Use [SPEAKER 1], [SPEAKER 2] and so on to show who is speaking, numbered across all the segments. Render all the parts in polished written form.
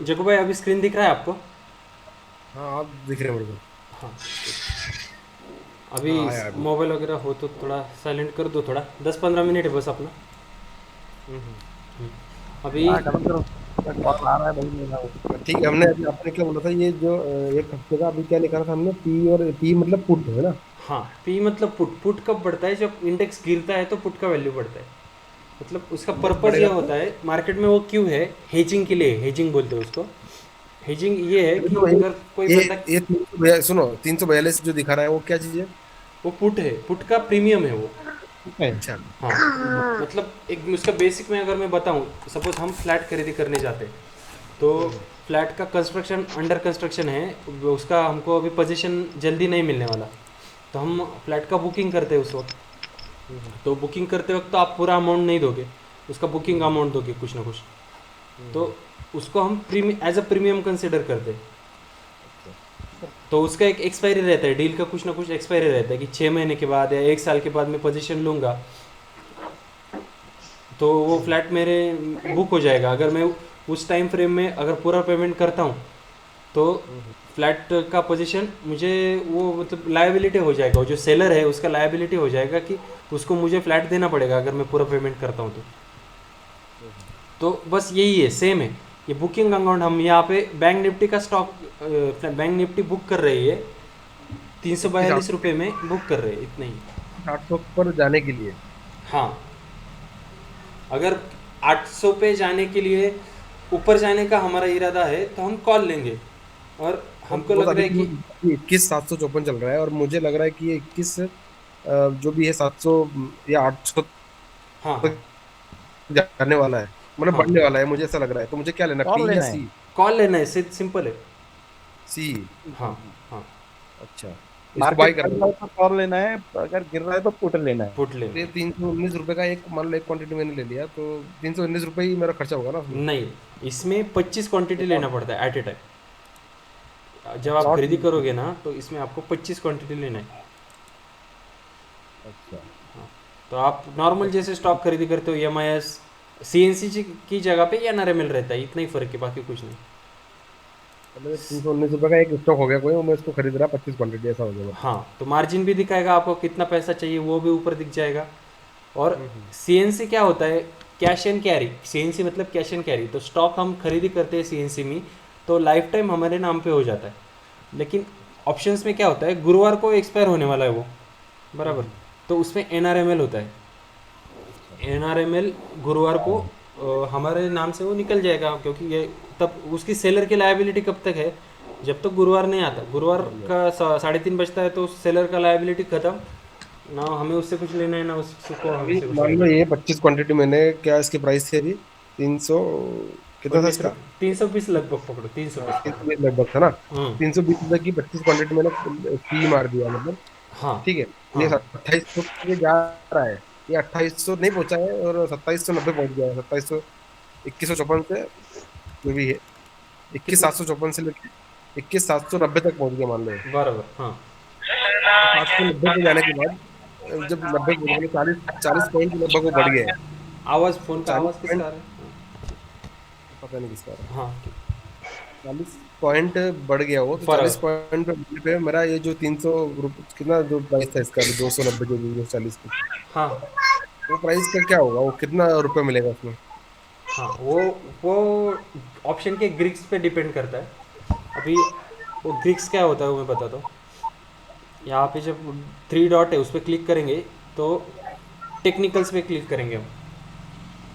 [SPEAKER 1] जगू भाई अभी स्क्रीन दिख रहा है आपको?
[SPEAKER 2] हाँ आप दिख रहे हैं मेरे को।
[SPEAKER 1] हाँ। अभी
[SPEAKER 2] हाँ आया अभी।
[SPEAKER 1] मोबाइल वगैरह हो तो थोड़ा साइलेंट कर दो, थोड़ा 10-15 मिनट है बस अपना।
[SPEAKER 2] हम्म।
[SPEAKER 1] अभी
[SPEAKER 3] हाँ खत्म करो, कॉल आ रहा है भाई मेरा वो।
[SPEAKER 2] ठीक है, हमने अभी आपने क्या बोला था, ये जो एक हफ्ते का अभी क्या निकाला था हमने, पी और पी मतलब पुट है ना।
[SPEAKER 1] हाँ, पी मतलब पुट। पुट कब बढ़ता है? जब इंडेक्स गिरता है तो पुट का वैल्यू बढ़ता है। मतलब उसका
[SPEAKER 2] इंडेक्स
[SPEAKER 1] पर्पज़ ये
[SPEAKER 2] बढ़ेगा तो
[SPEAKER 1] होता है मार्केट में, वो क्यों है, हेजिंग के लिए। हेजिंग बोलते हैं उसको। हेजिंग ये है
[SPEAKER 2] अभी
[SPEAKER 1] कि
[SPEAKER 2] तो
[SPEAKER 1] अगर कोई
[SPEAKER 2] ये
[SPEAKER 1] बंदा,
[SPEAKER 2] ये 342, सुनो 342 जो दिखा रहा है वो क्या चीज है?
[SPEAKER 1] वो पुट है, पुट का प्रीमियम है वो।
[SPEAKER 3] है।
[SPEAKER 2] अच्छा।
[SPEAKER 1] हाँ, मतलब एक उसका बेसिक में अगर मैं बताऊँ, सपोज हम फ्लैट खरीदी करने जाते हैं, तो
[SPEAKER 2] हम्म,
[SPEAKER 1] फ्लैट का कंस्ट्रक्शन अंडर कंस्ट्रक्शन है, उसका हमको अभी पोजीशन जल्दी नहीं मिलने वाला, तो हम फ्लैट का बुकिंग करते हैं उस वक्त।
[SPEAKER 2] हम्म,
[SPEAKER 1] तो बुकिंग करते वक्त तो आप पूरा अमाउंट नहीं दोगे, उसका बुकिंग
[SPEAKER 2] हम्म,
[SPEAKER 1] अमाउंट दोगे कुछ ना कुछ।
[SPEAKER 2] हम्म,
[SPEAKER 1] तो उसको हम premium, as a premium consider करते हैं।
[SPEAKER 2] अच्छा।
[SPEAKER 1] तो उसका एक एक्सपायरी रहता है, डील का कुछ ना कुछ एक्सपायरी रहता है कि 6 महीने के बाद या 1 साल के बाद मैं पोजीशन लूँगा, तो वो
[SPEAKER 2] हम्म,
[SPEAKER 1] फ्लैट मेरे बुक हो जाएगा। अगर मैं उस टाइम फ्रेम में अगर पूरा पेमेंट करता हूँ, तो
[SPEAKER 2] हम्म,
[SPEAKER 1] फ्लैट का पोजीशन मुझे, वो मतलब लायबिलिटी हो जाएगा, वो जो सेलर है उसका लायबिलिटी हो जाएगा कि उसको मुझे फ्लैट देना पड़ेगा अगर मैं पूरा पेमेंट करता हूँ तो।
[SPEAKER 2] हम्म,
[SPEAKER 1] तो बस यही है, सेम है। ये बुकिंग अकाउंट हम यहाँ पे बैंक निफ्टी का स्टॉक, बैंक निफ्टी बुक कर रही है, तीन सौ
[SPEAKER 2] इक्कीस
[SPEAKER 1] बयालीस रुपये में बुक कर रहे हैं, इतना ही।
[SPEAKER 2] 800 पर जाने के लिए।
[SPEAKER 1] हाँ, अगर 800 पे जाने के लिए ऊपर जाने का हमारा इरादा है तो हम कॉल लेंगे। और
[SPEAKER 2] और
[SPEAKER 1] हमको
[SPEAKER 2] वो तो
[SPEAKER 1] लग रहा है कि,
[SPEAKER 2] अभी 21,754 चल रहा है, और मुझे लग रहा है कि ये 21 जो भी है 700 या 800
[SPEAKER 1] हाँ हाँ
[SPEAKER 2] तक जाने वाला है, मतलब
[SPEAKER 1] हाँ,
[SPEAKER 2] बढ़ने वाला है, मुझे ऐसा लग रहा है। तो मुझे क्या लेना,
[SPEAKER 3] कॉल
[SPEAKER 2] पी या
[SPEAKER 3] लेना है।
[SPEAKER 2] सी?
[SPEAKER 1] कॉल लेना है, सिंपल है।
[SPEAKER 2] सी।
[SPEAKER 1] हाँ हाँ,
[SPEAKER 2] अच्छा, इसको
[SPEAKER 3] मार्केट
[SPEAKER 2] बाय कर
[SPEAKER 3] बढ़
[SPEAKER 2] दो।
[SPEAKER 3] रहा है तो कॉल लेना है, अगर गिर रहा है तो पुट लेना है।
[SPEAKER 1] पुट
[SPEAKER 2] तो
[SPEAKER 1] लेना
[SPEAKER 2] ये
[SPEAKER 1] है।
[SPEAKER 2] 319 रुपए का, एक मान लो एक क्वांटिटी मैंने ले लिया तो 319 रुपए ही मेरा खर्चा होगा ना उसमें।
[SPEAKER 1] नहीं, इसमें 25 क्वांटिटी लेना पड़ता है एट ए टाइम। जब आप
[SPEAKER 2] अच्छा।
[SPEAKER 3] लॉट।
[SPEAKER 1] खरीदी करोगे ना तो इसमें आपको 25 क्वांटिटी लेना है।
[SPEAKER 2] अच्छा।
[SPEAKER 1] तो आप नॉर्मल जैसे स्टॉक खरीदी करते हो, M I S, C N C की जगह पे एन आर एम एल रहता है, इतना ही फ़र्क है, बाकी कुछ नहीं।
[SPEAKER 2] मतलब 319 रुपए का एक स्टॉक हो गया कोई, और मैं इसको खरीद रहा 25 क्वांटिटी, ऐसा हो गया मतलब।
[SPEAKER 1] हाँ, तो मार्जिन भी दिखाएगा आपको, कितना पैसा चाहिए वो भी ऊपर दिख जाएगा। और
[SPEAKER 2] हम्म,
[SPEAKER 1] सी एन सी क्या होता है, cash and carry. C N C मतलब कैश एंड कैरी, तो स्टॉक हम खरीदी करते हैं सी एन सी में, तो लाइफ टाइम हमारे नाम पे हो जाता है। लेकिन ऑप्शंस में क्या होता है, गुरुवार को एक्सपायर होने वाला है वो, बराबर,
[SPEAKER 2] हम्म,
[SPEAKER 1] तो उसमें एन आर एम एल होता है।
[SPEAKER 2] अच्छा।
[SPEAKER 1] एन आर एम एल गुरुवार को हमारे नाम से वो निकल जाएगा, क्योंकि ये तब उसकी सेलर की लायबिलिटी कब तक है, जब तक गुरुवार नहीं आता। गुरुवार
[SPEAKER 2] बढ़ गया।
[SPEAKER 1] का 3:30 बजता है तो सेलर का लायबिलिटी खत्म, ना हमें उससे कुछ लेना है ना उसको
[SPEAKER 2] अभी
[SPEAKER 1] हमसे कुछ
[SPEAKER 2] मान
[SPEAKER 1] लेना
[SPEAKER 2] लो
[SPEAKER 1] है।
[SPEAKER 2] ये 25 क्वांटिटी मैंने, क्या इसकी प्राइस थी अभी? 300, कितना था
[SPEAKER 1] 19 रुपये,
[SPEAKER 2] इसका?
[SPEAKER 1] 320 लगभग पकड़ो, 320
[SPEAKER 2] तीन सौ
[SPEAKER 1] पकड़ो।
[SPEAKER 2] बीस लगभग था ना।
[SPEAKER 1] हम्म।
[SPEAKER 2] 320 रुपए की 25 क्वांटिटी मैंने पी मार दिया मतलब।
[SPEAKER 1] हाँ
[SPEAKER 2] ठीक है। ये
[SPEAKER 1] हाँ,
[SPEAKER 2] 2800 पे जा रहा है। ये 2800 नहीं पहुंचा है, और 2790 पहुंच गया है। 2700, 2154 से जो भी है, इक्कीस
[SPEAKER 1] कितना,
[SPEAKER 2] सात सौ चौपन से लेके 21,790 तक पहुंच गया मान लो।
[SPEAKER 1] बराबर, हाँ।
[SPEAKER 2] 790 पे जाने के बाद, जब 90 पहुंच गए, 40 40 पॉइंट लगभग वो बढ़ गए।
[SPEAKER 1] आवाज़,
[SPEAKER 2] तो
[SPEAKER 1] फ़ोन का
[SPEAKER 2] चालीस
[SPEAKER 1] आवाज़ किसका आ
[SPEAKER 2] पॉइंट
[SPEAKER 1] रहा है?
[SPEAKER 2] पता नहीं किसका रहा।
[SPEAKER 1] हाँ,
[SPEAKER 2] 40 पॉइंट बढ़ गया वो, तो चालीस
[SPEAKER 1] फर्क।
[SPEAKER 2] पॉइंट पे बढ़ने पे मेरा ये जो 300 कितना जो प्राइस था इसका, 290 जो 240 की,
[SPEAKER 1] हाँ
[SPEAKER 2] वो प्राइस का क्या होगा, वो कितना रुपए मिलेगा उसमें?
[SPEAKER 1] हाँ, वो ऑप्शन के ग्रिक्स पे डिपेंड करता है। अभी वो ग्रिक्स क्या होता है वो मैं बताता हूँ। यहाँ पे जब 3 डॉट है उस पर क्लिक करेंगे, तो टेक्निकल्स पे क्लिक करेंगे हम।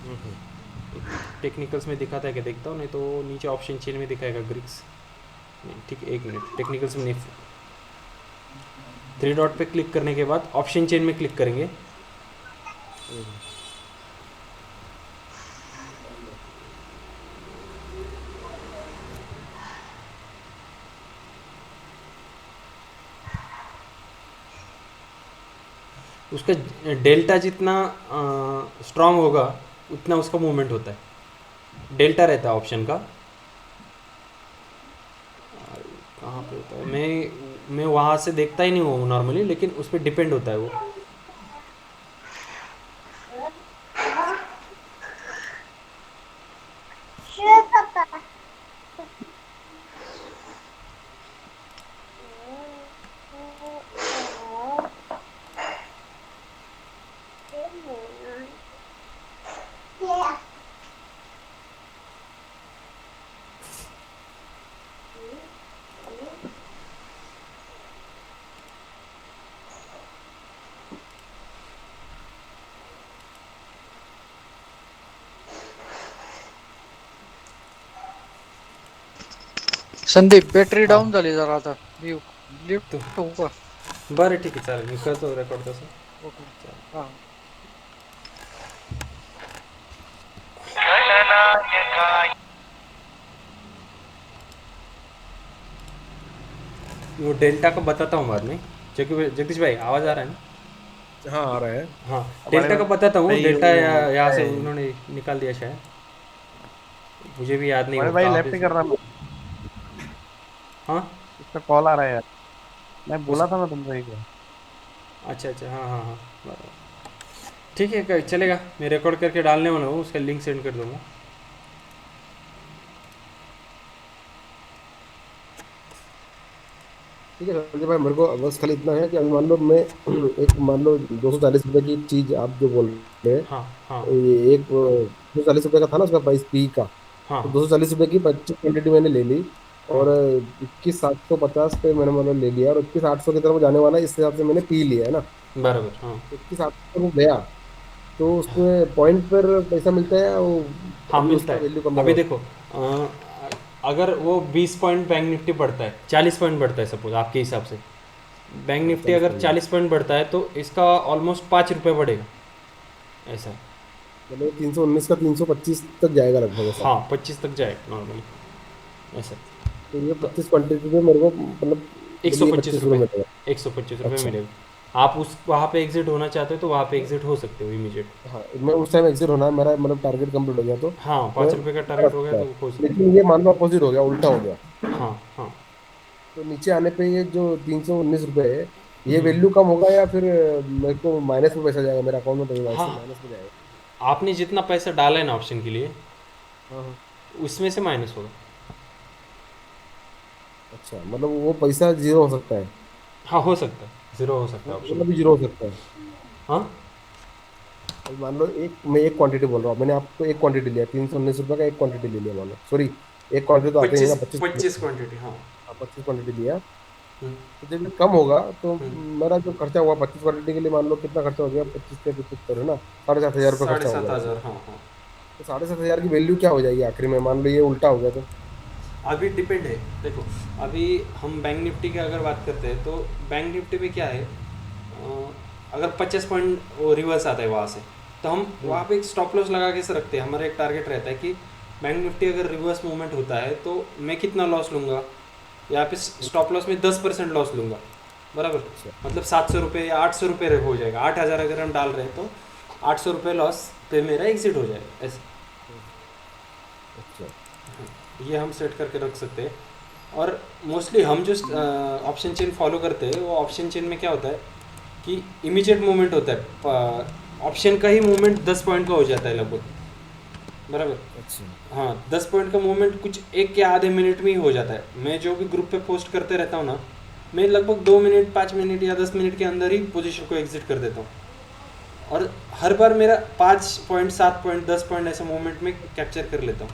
[SPEAKER 2] हम्म,
[SPEAKER 1] टेक्निकल्स में दिखाता है कि देखता हूँ, नहीं तो नीचे ऑप्शन चेन में दिखाएगा ग्रिक्स। नहीं ठीक है, 1 मिनट, टेक्निकल्स में नहीं। 3 डॉट पे क्लिक करने के बाद ऑप्शन चेन में क्लिक करेंगे।
[SPEAKER 2] हम्म,
[SPEAKER 1] उसका डेल्टा जितना स्ट्रांग होगा उतना उसका मूवमेंट होता है, डेल्टा रहता है ऑप्शन का। कहाँ पे होता है, मैं वहाँ से देखता ही नहीं हूँ नॉर्मली, लेकिन उस पर डिपेंड होता है वो।
[SPEAKER 4] संदीप बॅटरी
[SPEAKER 1] हां
[SPEAKER 4] डाऊन झाली जरा आता लिफ्ट
[SPEAKER 1] तो
[SPEAKER 4] होऊ का?
[SPEAKER 1] बरं ठीक आहे चालेल मी करतो रेकॉर्ड तसं
[SPEAKER 4] ओके. हा.
[SPEAKER 1] वो डेल्टा का बताता हूँ बाद में जगदीश भाई आवाज़ आ रहा है ना
[SPEAKER 2] हाँ आ रहा है।
[SPEAKER 1] हाँ
[SPEAKER 3] हमारे
[SPEAKER 1] डेल्टा का बताता हूँ
[SPEAKER 3] भाई
[SPEAKER 1] डेल्टा
[SPEAKER 3] वो
[SPEAKER 1] यहाँ
[SPEAKER 3] क्या
[SPEAKER 1] से
[SPEAKER 3] है,
[SPEAKER 1] उन्होंने निकाल दिया शायद मुझे भी याद नहीं
[SPEAKER 3] हमारे
[SPEAKER 1] वो
[SPEAKER 3] भाई
[SPEAKER 1] कहाँ
[SPEAKER 3] लेफ्ट
[SPEAKER 1] पे
[SPEAKER 3] ही कर रहा है,
[SPEAKER 1] हाँ
[SPEAKER 3] उसका कॉल आ रहा है यार। मैं
[SPEAKER 1] उस
[SPEAKER 3] बोला था ना तुमको एक बार।
[SPEAKER 1] अच्छा अच्छा हाँ हाँ हाँ बराबर। ठीक है चलेगा मैं रिकॉर्ड करके डालने वाला हूँ उसका लिंक सेंड कर दूँगा
[SPEAKER 2] ठीक है संजय भाई, मेरे को बस खाली इतना है कि अभी मान लो मैं एक मान लो 240 रुपए की चीज आप जो बोल रहे हैं,
[SPEAKER 1] हाँ हाँ
[SPEAKER 2] ये एक 240 रुपए का था ना उसका प्राइस पी का।
[SPEAKER 1] हाँ
[SPEAKER 2] तो 240 रुपए की 25 क्वांटिटी मैंने ले ली,
[SPEAKER 1] हाँ
[SPEAKER 2] और 21,750 पे मैंने मतलब ले लिया, और 21,800 की तरफ जाने वाला है, इस हिसाब से मैंने पी लिया है ना।
[SPEAKER 1] बराबर हाँ
[SPEAKER 2] 21,800 में गया तो उसमें पॉइंट पर पैसा मिलता है, वो
[SPEAKER 1] हाँ
[SPEAKER 2] अभी
[SPEAKER 1] मिलता
[SPEAKER 2] उसका
[SPEAKER 1] है
[SPEAKER 2] वैल्यू कम
[SPEAKER 1] अभी
[SPEAKER 2] होगा।
[SPEAKER 1] देखो अगर वो 20 पॉइंट बैंक निफ्टी बढ़ता है 40 पॉइंट बढ़ता है सपोज आपके हिसाब से बैंक
[SPEAKER 2] हाँ
[SPEAKER 1] निफ्टी
[SPEAKER 2] 40
[SPEAKER 1] अगर
[SPEAKER 2] पॉइंट बढ़ा,
[SPEAKER 1] 40 पॉइंट बढ़ता है तो इसका ऑलमोस्ट 5 रुपये बढ़ेगा ऐसा है
[SPEAKER 2] मतलब 319 का 325 तक जाएगा लगभग ऐसा।
[SPEAKER 1] हाँ 25 तक जाएगा नॉर्मली ऐसा
[SPEAKER 2] तो ये
[SPEAKER 1] तो
[SPEAKER 2] 25 क्वांटिटी में मेरे को मतलब
[SPEAKER 1] एक सौ
[SPEAKER 2] ये
[SPEAKER 1] पच्चीस
[SPEAKER 2] 25 रुपये
[SPEAKER 1] रुपये
[SPEAKER 2] मिलेगा।
[SPEAKER 1] 125 रुपये
[SPEAKER 2] अच्छा।
[SPEAKER 1] मिलेगा आप उस वहाँ पे एग्जिट होना चाहते हो तो वहाँ पे एग्जिट हो सकते हो इमीडिएट
[SPEAKER 2] हाँ मैं उस टाइम एग्जिट होना है, मेरा मतलब टारगेट कंप्लीट हो गया तो
[SPEAKER 1] हाँ
[SPEAKER 2] मैं
[SPEAKER 1] 5 रुपये का
[SPEAKER 2] कर
[SPEAKER 1] टारगेट हो गया
[SPEAKER 2] सकता है।
[SPEAKER 1] तो हो सकता
[SPEAKER 2] लेकिन ये मान लो अपोजिट हो गया, उल्टा हो गया,
[SPEAKER 1] है हाँ हाँ
[SPEAKER 2] तो नीचे आने पे ये जो 319 रुपये है, ये वैल्यू कम होगा या फिर मेरे को माइनस में पैसा जाएगा, मेरा अकाउंट में पैसा
[SPEAKER 1] हाँ
[SPEAKER 2] ऐसे माइनस में जाएगा?
[SPEAKER 1] आपने जितना पैसा डाला है ना ऑप्शन के लिए
[SPEAKER 2] हाँ हाँ।
[SPEAKER 1] उसमें से माइनस होगा
[SPEAKER 2] अच्छा, मतलब वो पैसा जीरो हो सकता है?
[SPEAKER 1] हाँ हो सकता है ज़ीरो हो सकता है ऑप्शन
[SPEAKER 2] मतलब भी जीरो हो सकता है?
[SPEAKER 1] हाँ
[SPEAKER 2] अब मान लो मैं एक क्वांटिटी बोल रहा हूँ, मैंने आपको एक क्वांटिटी लिया, 319 रुपये का एक क्वांटिटी ले लिया मान लो, सॉरी एक क्वांटिटी तो आते ही
[SPEAKER 1] पच्चीस
[SPEAKER 2] ना, पच्चीस
[SPEAKER 1] 25 क्वांटिटी हाँ
[SPEAKER 2] 25 क्वांटिटी लिया।
[SPEAKER 1] हम्म,
[SPEAKER 2] तो जब ये कम होगा तो
[SPEAKER 1] हम्म।
[SPEAKER 2] मेरा जो खर्चा हुआ 25 क्वांटिटी के लिए, मान लो कितना खर्चा हो गया, 25 के 75 है ना, 7,500 रुपये
[SPEAKER 1] साढ़े
[SPEAKER 2] खर्चा हो
[SPEAKER 1] सात
[SPEAKER 2] गया लगभग।
[SPEAKER 1] हज़ार हाँ हाँ
[SPEAKER 2] तो 7,500 की वैल्यू क्या हो जाएगी आखिरी में, मान लो ये उल्टा हो गया तो?
[SPEAKER 1] अभी डिपेंड है देखो अभी हम बैंक निफ्टी की अगर बात करते हैं तो बैंक निफ्टी में क्या है अगर 50 पॉइंट वो रिवर्स आता है वहाँ से तो हम वहाँ पे एक स्टॉप लॉस लगा के से रखते हैं हमारा एक टारगेट रहता है कि बैंक निफ्टी अगर रिवर्स मूवमेंट होता है तो मैं कितना लॉस लूँगा यहाँ पे स्टॉप लॉस में 10% लॉस लूँगा बराबर
[SPEAKER 2] अच्छा
[SPEAKER 1] मतलब 700 रुपये या 800 रुपये हो जाएगा 8,000 अगर हम डाल रहे हैं तो 800 रुपये लॉस पे मेरा एग्जिट हो जाएगा ऐसे
[SPEAKER 2] अच्छा।
[SPEAKER 1] ये हम सेट करके रख सकते हैं और मोस्टली हम जो ऑप्शन चेन फॉलो करते हैं वो ऑप्शन चेन में क्या होता है कि इमीडिएट मूवमेंट होता है ऑप्शन का ही मूवमेंट 10 पॉइंट का हो जाता है लगभग बराबर
[SPEAKER 2] अच्छा।
[SPEAKER 1] हाँ 10 पॉइंट का मूवमेंट कुछ एक या आधे मिनट में ही हो जाता है मैं जो भी ग्रुप पे पोस्ट करते रहता हूँ ना मैं लगभग 2 मिनट 5 मिनट या 10 मिनट के अंदर ही पोजीशन को एग्जिट कर देता हूँ और हर बार मेरा 5 पॉइंट 7 पॉइंट 10 पॉइंट ऐसे मूवमेंट में कैप्चर कर लेता हूँ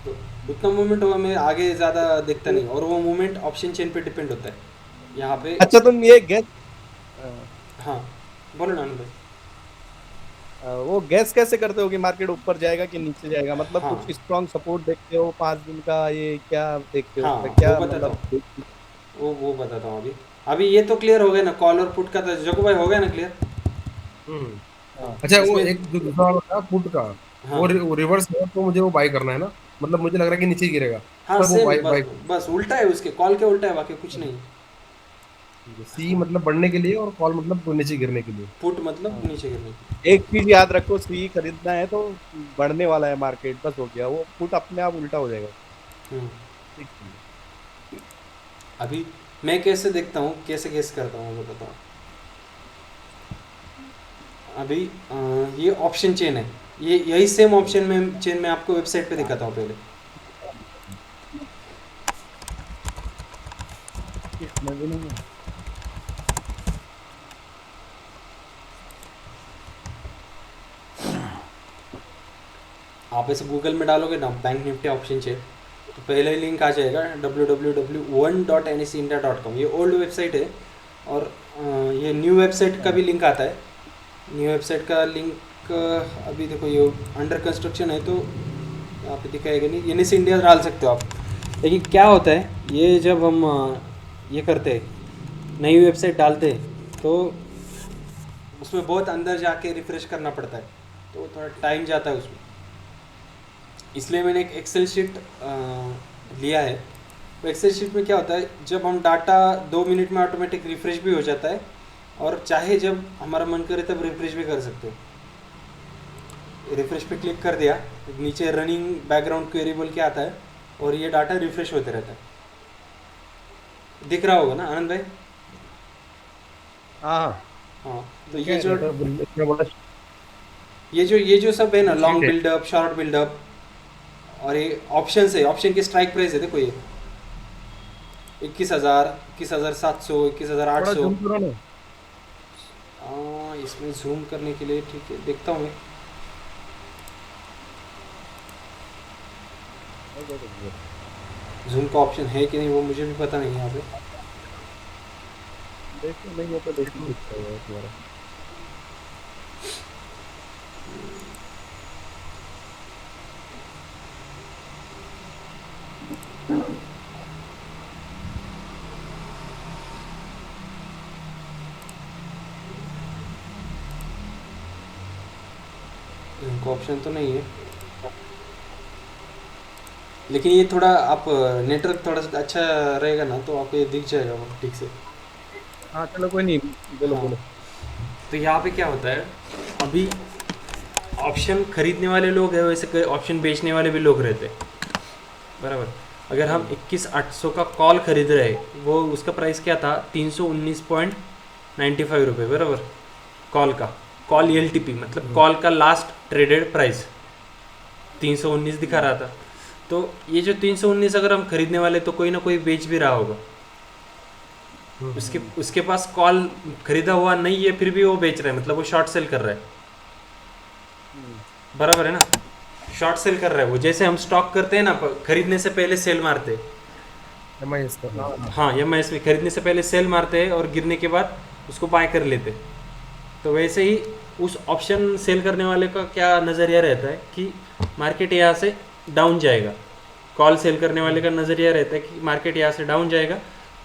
[SPEAKER 1] तो उतना मूवमेंट होगा मैं आगे ज़्यादा देखता नहीं और वो मूवमेंट ऑप्शन चेन पे डिपेंड होता है यहाँ पे
[SPEAKER 3] अच्छा तुम ये गैस
[SPEAKER 1] हाँ बोलो ना अनुभव
[SPEAKER 3] वो गैस कैसे करते हो कि मार्केट ऊपर जाएगा कि नीचे जाएगा, मतलब
[SPEAKER 1] हाँ
[SPEAKER 3] कुछ स्ट्रॉन्ग सपोर्ट देखते हो 5 दिन का, ये क्या देखते हो
[SPEAKER 1] हाँ
[SPEAKER 3] उसका,
[SPEAKER 1] वो
[SPEAKER 3] क्या
[SPEAKER 1] बताता
[SPEAKER 3] मतलब
[SPEAKER 1] हूँ वो बताता हूँ अभी अभी ये तो क्लियर हो गया ना कॉल और पुट का तो जगू भाई हो गया ना क्लियर
[SPEAKER 2] हम्म।
[SPEAKER 1] हाँ
[SPEAKER 2] अच्छा, वो
[SPEAKER 1] इसमें
[SPEAKER 2] एक जो दूसरा वाला था पुट का,
[SPEAKER 1] हाँ
[SPEAKER 2] वो रिवर्स है तो मुझे वो बाई करना है ना, मतलब मुझे लग रहा है कि नीचे ही गिरेगा,
[SPEAKER 1] हाँ
[SPEAKER 2] पर वो
[SPEAKER 1] सेम
[SPEAKER 2] बाई
[SPEAKER 1] बस
[SPEAKER 2] बाई।
[SPEAKER 1] बस उल्टा है उसके कॉल के उल्टा है बाकी कुछ नहीं
[SPEAKER 2] सी मतलब बढ़ने के लिए और कॉल मतलब नीचे गिरने के लिए।
[SPEAKER 1] पुट मतलब
[SPEAKER 3] हाँ।
[SPEAKER 1] नीचे गिरने
[SPEAKER 3] एक चीज याद रखो, सी खरीदना है तो बढ़ने वाला है मार्केट, बस हो गया, वो पुट अपने आप उल्टा हो जाएगा।
[SPEAKER 1] हम्म
[SPEAKER 3] ठीक है।
[SPEAKER 1] अभी मैं कैसे देखता हूँ कैसे गेस करता हूँ वो बताता हूँ अभी ये ऑप्शन चेन है ये यही सेम ऑप्शन में चेन में आपको वेबसाइट पे दिखाता हूँ पहले
[SPEAKER 3] इसमें भी नहीं है।
[SPEAKER 1] आप ऐसे गूगल में डालोगे ना बैंक निफ्टी ऑप्शन चेन तो पहले ही लिंक आ जाएगा www.1.necindia.com ये ओल्ड वेबसाइट है और ये न्यू वेबसाइट का भी लिंक आता है न्यू वेबसाइट का लिंक अभी देखो ये अंडर कंस्ट्रक्शन है तो यहाँ पे दिखाएगा नहीं, एनएस इंडिया डाल सकते हो आप। लेकिन क्या होता है ये जब हम ये करते हैं, नई वेबसाइट डालते हैं, तो उसमें बहुत अंदर जाके रिफ्रेश करना पड़ता है, तो थोड़ा टाइम जाता है उसमें। इसलिए मैंने एक एक्सेल शीट लिया है। वो एक्सेल शीट में क्या होता है, जब हम डाटा 2 मिनट में ऑटोमेटिक रिफ्रेश भी हो जाता है, और चाहे जब हमारा मन करे तब रिफ्रेश भी कर सकते हो। रिफ्रेश पे क्लिक कर दिया, नीचे रनिंग बैकग्राउंड क्वेरी बोल के आता है, और ये डाटा रिफ्रेश होते रहता है। दिख रहा होगा ना आनंद भाई?
[SPEAKER 3] हाँ
[SPEAKER 1] हाँ, तो
[SPEAKER 2] क्या
[SPEAKER 1] ये जो
[SPEAKER 2] है, तो इतना बड़ा
[SPEAKER 1] ये जो सब है ना, लॉन्ग
[SPEAKER 2] शीट है।
[SPEAKER 1] बिल्डअप, शॉर्ट बिल्डअप, और ये ऑप्शन है, ऑप्शन की स्ट्राइक प्राइस है, देखो ये 21,000, 21,700,
[SPEAKER 2] थोड़ा
[SPEAKER 1] 21,800।
[SPEAKER 2] जूम करो ना।
[SPEAKER 1] इसमें जूम करने के लिए ठीक है, देखता हूँ मैं। जूम का ऑप्शन है कि नहीं वो मुझे भी पता नहीं है यहाँ पे।
[SPEAKER 3] देखो, नहीं है तो देखो दिखता है तुम्हारा।
[SPEAKER 1] जूम का ऑप्शन तो नहीं है, लेकिन ये थोड़ा आप नेटवर्क थोड़ा सा अच्छा रहेगा ना, तो आपको ये दिख जाएगा वो ठीक से।
[SPEAKER 3] हाँ चलो कोई नहीं, बोलो
[SPEAKER 1] हाँ,
[SPEAKER 3] बोलो।
[SPEAKER 1] तो यहाँ पे क्या होता है, अभी ऑप्शन खरीदने वाले लोग हैं, वैसे ऑप्शन बेचने वाले भी लोग रहते हैं, बराबर। अगर हम 21,800 का कॉल खरीद रहे, वो उसका प्राइस क्या था, 319.95 रुपये, बराबर। कॉल का, कॉल एलटीपी मतलब कॉल का लास्ट ट्रेडेड प्राइस 319 दिखा रहा था। तो ये जो 319 अगर हम खरीदने वाले, तो कोई ना कोई बेच भी रहा होगा। उसके पास कॉल खरीदा हुआ नहीं है, फिर भी वो बेच रहा है, मतलब वो शॉर्ट सेल कर रहा है, बराबर है ना। शॉर्ट सेल कर रहा है वो, जैसे हम स्टॉक करते हैं ना, खरीदने से पहले सेल मारते हैं।
[SPEAKER 2] MIS का।
[SPEAKER 1] हाँ, एमआईएस में खरीदने से पहले सेल मारते हैं, और गिरने के बाद उसको बाय कर लेते हैं। तो वैसे ही उस ऑप्शन सेल करने वाले का क्या नज़रिया रहता है कि मार्केट यहाँ से डाउन जाएगा। कॉल सेल करने वाले का नज़रिया रहता है कि मार्केट यहाँ से डाउन जाएगा।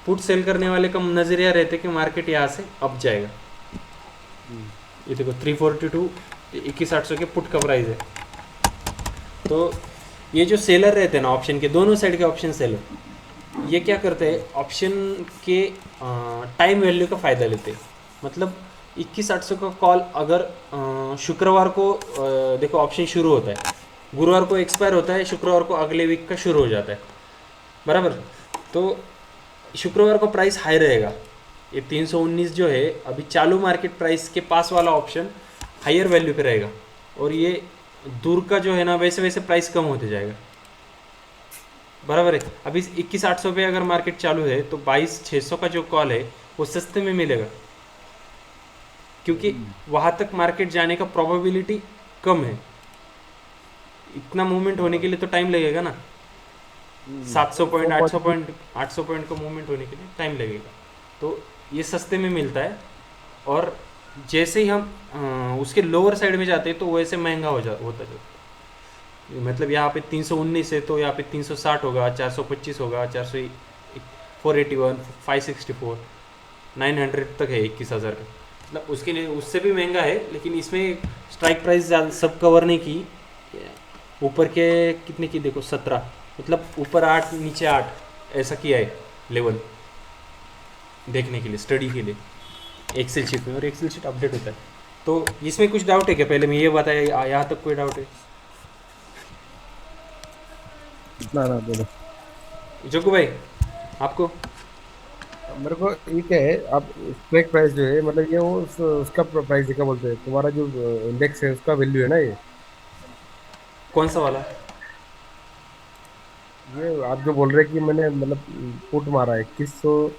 [SPEAKER 1] पुट सेल करने वाले का नज़रिया रहता है कि मार्केट यहाँ से अप जाएगा। ये देखो 342 21,800 के पुट का प्राइस है। तो ये जो सेलर रहते हैं ना ऑप्शन के, दोनों साइड के ऑप्शन सेलर, ये क्या करते हैं, ऑप्शन के टाइम वैल्यू का फ़ायदा लेते हैं। मतलब 21,800 का कॉल अगर शुक्रवार को देखो ऑप्शन शुरू होता है, गुरुवार को एक्सपायर होता है, शुक्रवार को अगले वीक का शुरू हो जाता है, बराबर। तो शुक्रवार को प्राइस हाई रहेगा। ये 319 जो है अभी चालू मार्केट प्राइस के पास वाला ऑप्शन हायर वैल्यू पे रहेगा, और ये दूर का जो है ना, वैसे वैसे प्राइस कम होते जाएगा, बराबर है। अभी 21,800 पे अगर मार्केट चालू है, तो 22,600 का जो कॉल है वो सस्ते में मिलेगा, क्योंकि वहाँ तक मार्केट जाने का प्रोबेबिलिटी कम है। इतना मूवमेंट होने के लिए तो टाइम लगेगा ना, 700 पॉइंट 800 पॉइंट का मूवमेंट होने के लिए टाइम लगेगा। तो ये सस्ते में मिलता है, और जैसे ही हम उसके लोअर साइड में जाते हैं, तो वैसे महंगा होता जाता है। मतलब यहाँ पे 319 है, तो यहाँ पे 360 होगा, 425 होगा, 481, 564, 900 तक है 21,000 का। मतलब उसके लिए उससे भी महंगा है, लेकिन इसमें स्ट्राइक प्राइस सब कवर नहीं की। ऊपर के कितने की देखो, 17, मतलब ऊपर 8 नीचे 8 ऐसा किया है लेवल देखने के लिए, स्टडी के लिए एक्सेल शीट में, और एक्सेल शीट अपडेट होता है। तो इसमें कुछ डाउट है क्या? पहले मैं ये बताया, यहाँ तक कोई डाउट है?
[SPEAKER 2] ना ना बोलो।
[SPEAKER 1] जोगू भाई आपको?
[SPEAKER 2] मेरे को ये क्या है, आप स्ट्राइक प्राइस जो है, मतलब ये वो उसका प्राइस क्या बोलते हैं, तुम्हारा जो इंडेक्स है उसका वैल्यू है ना ये।
[SPEAKER 1] कौन सा वाला?
[SPEAKER 2] ये आप जो बोल रहे हैं कि मैंने मतलब पुट मारा है 2100,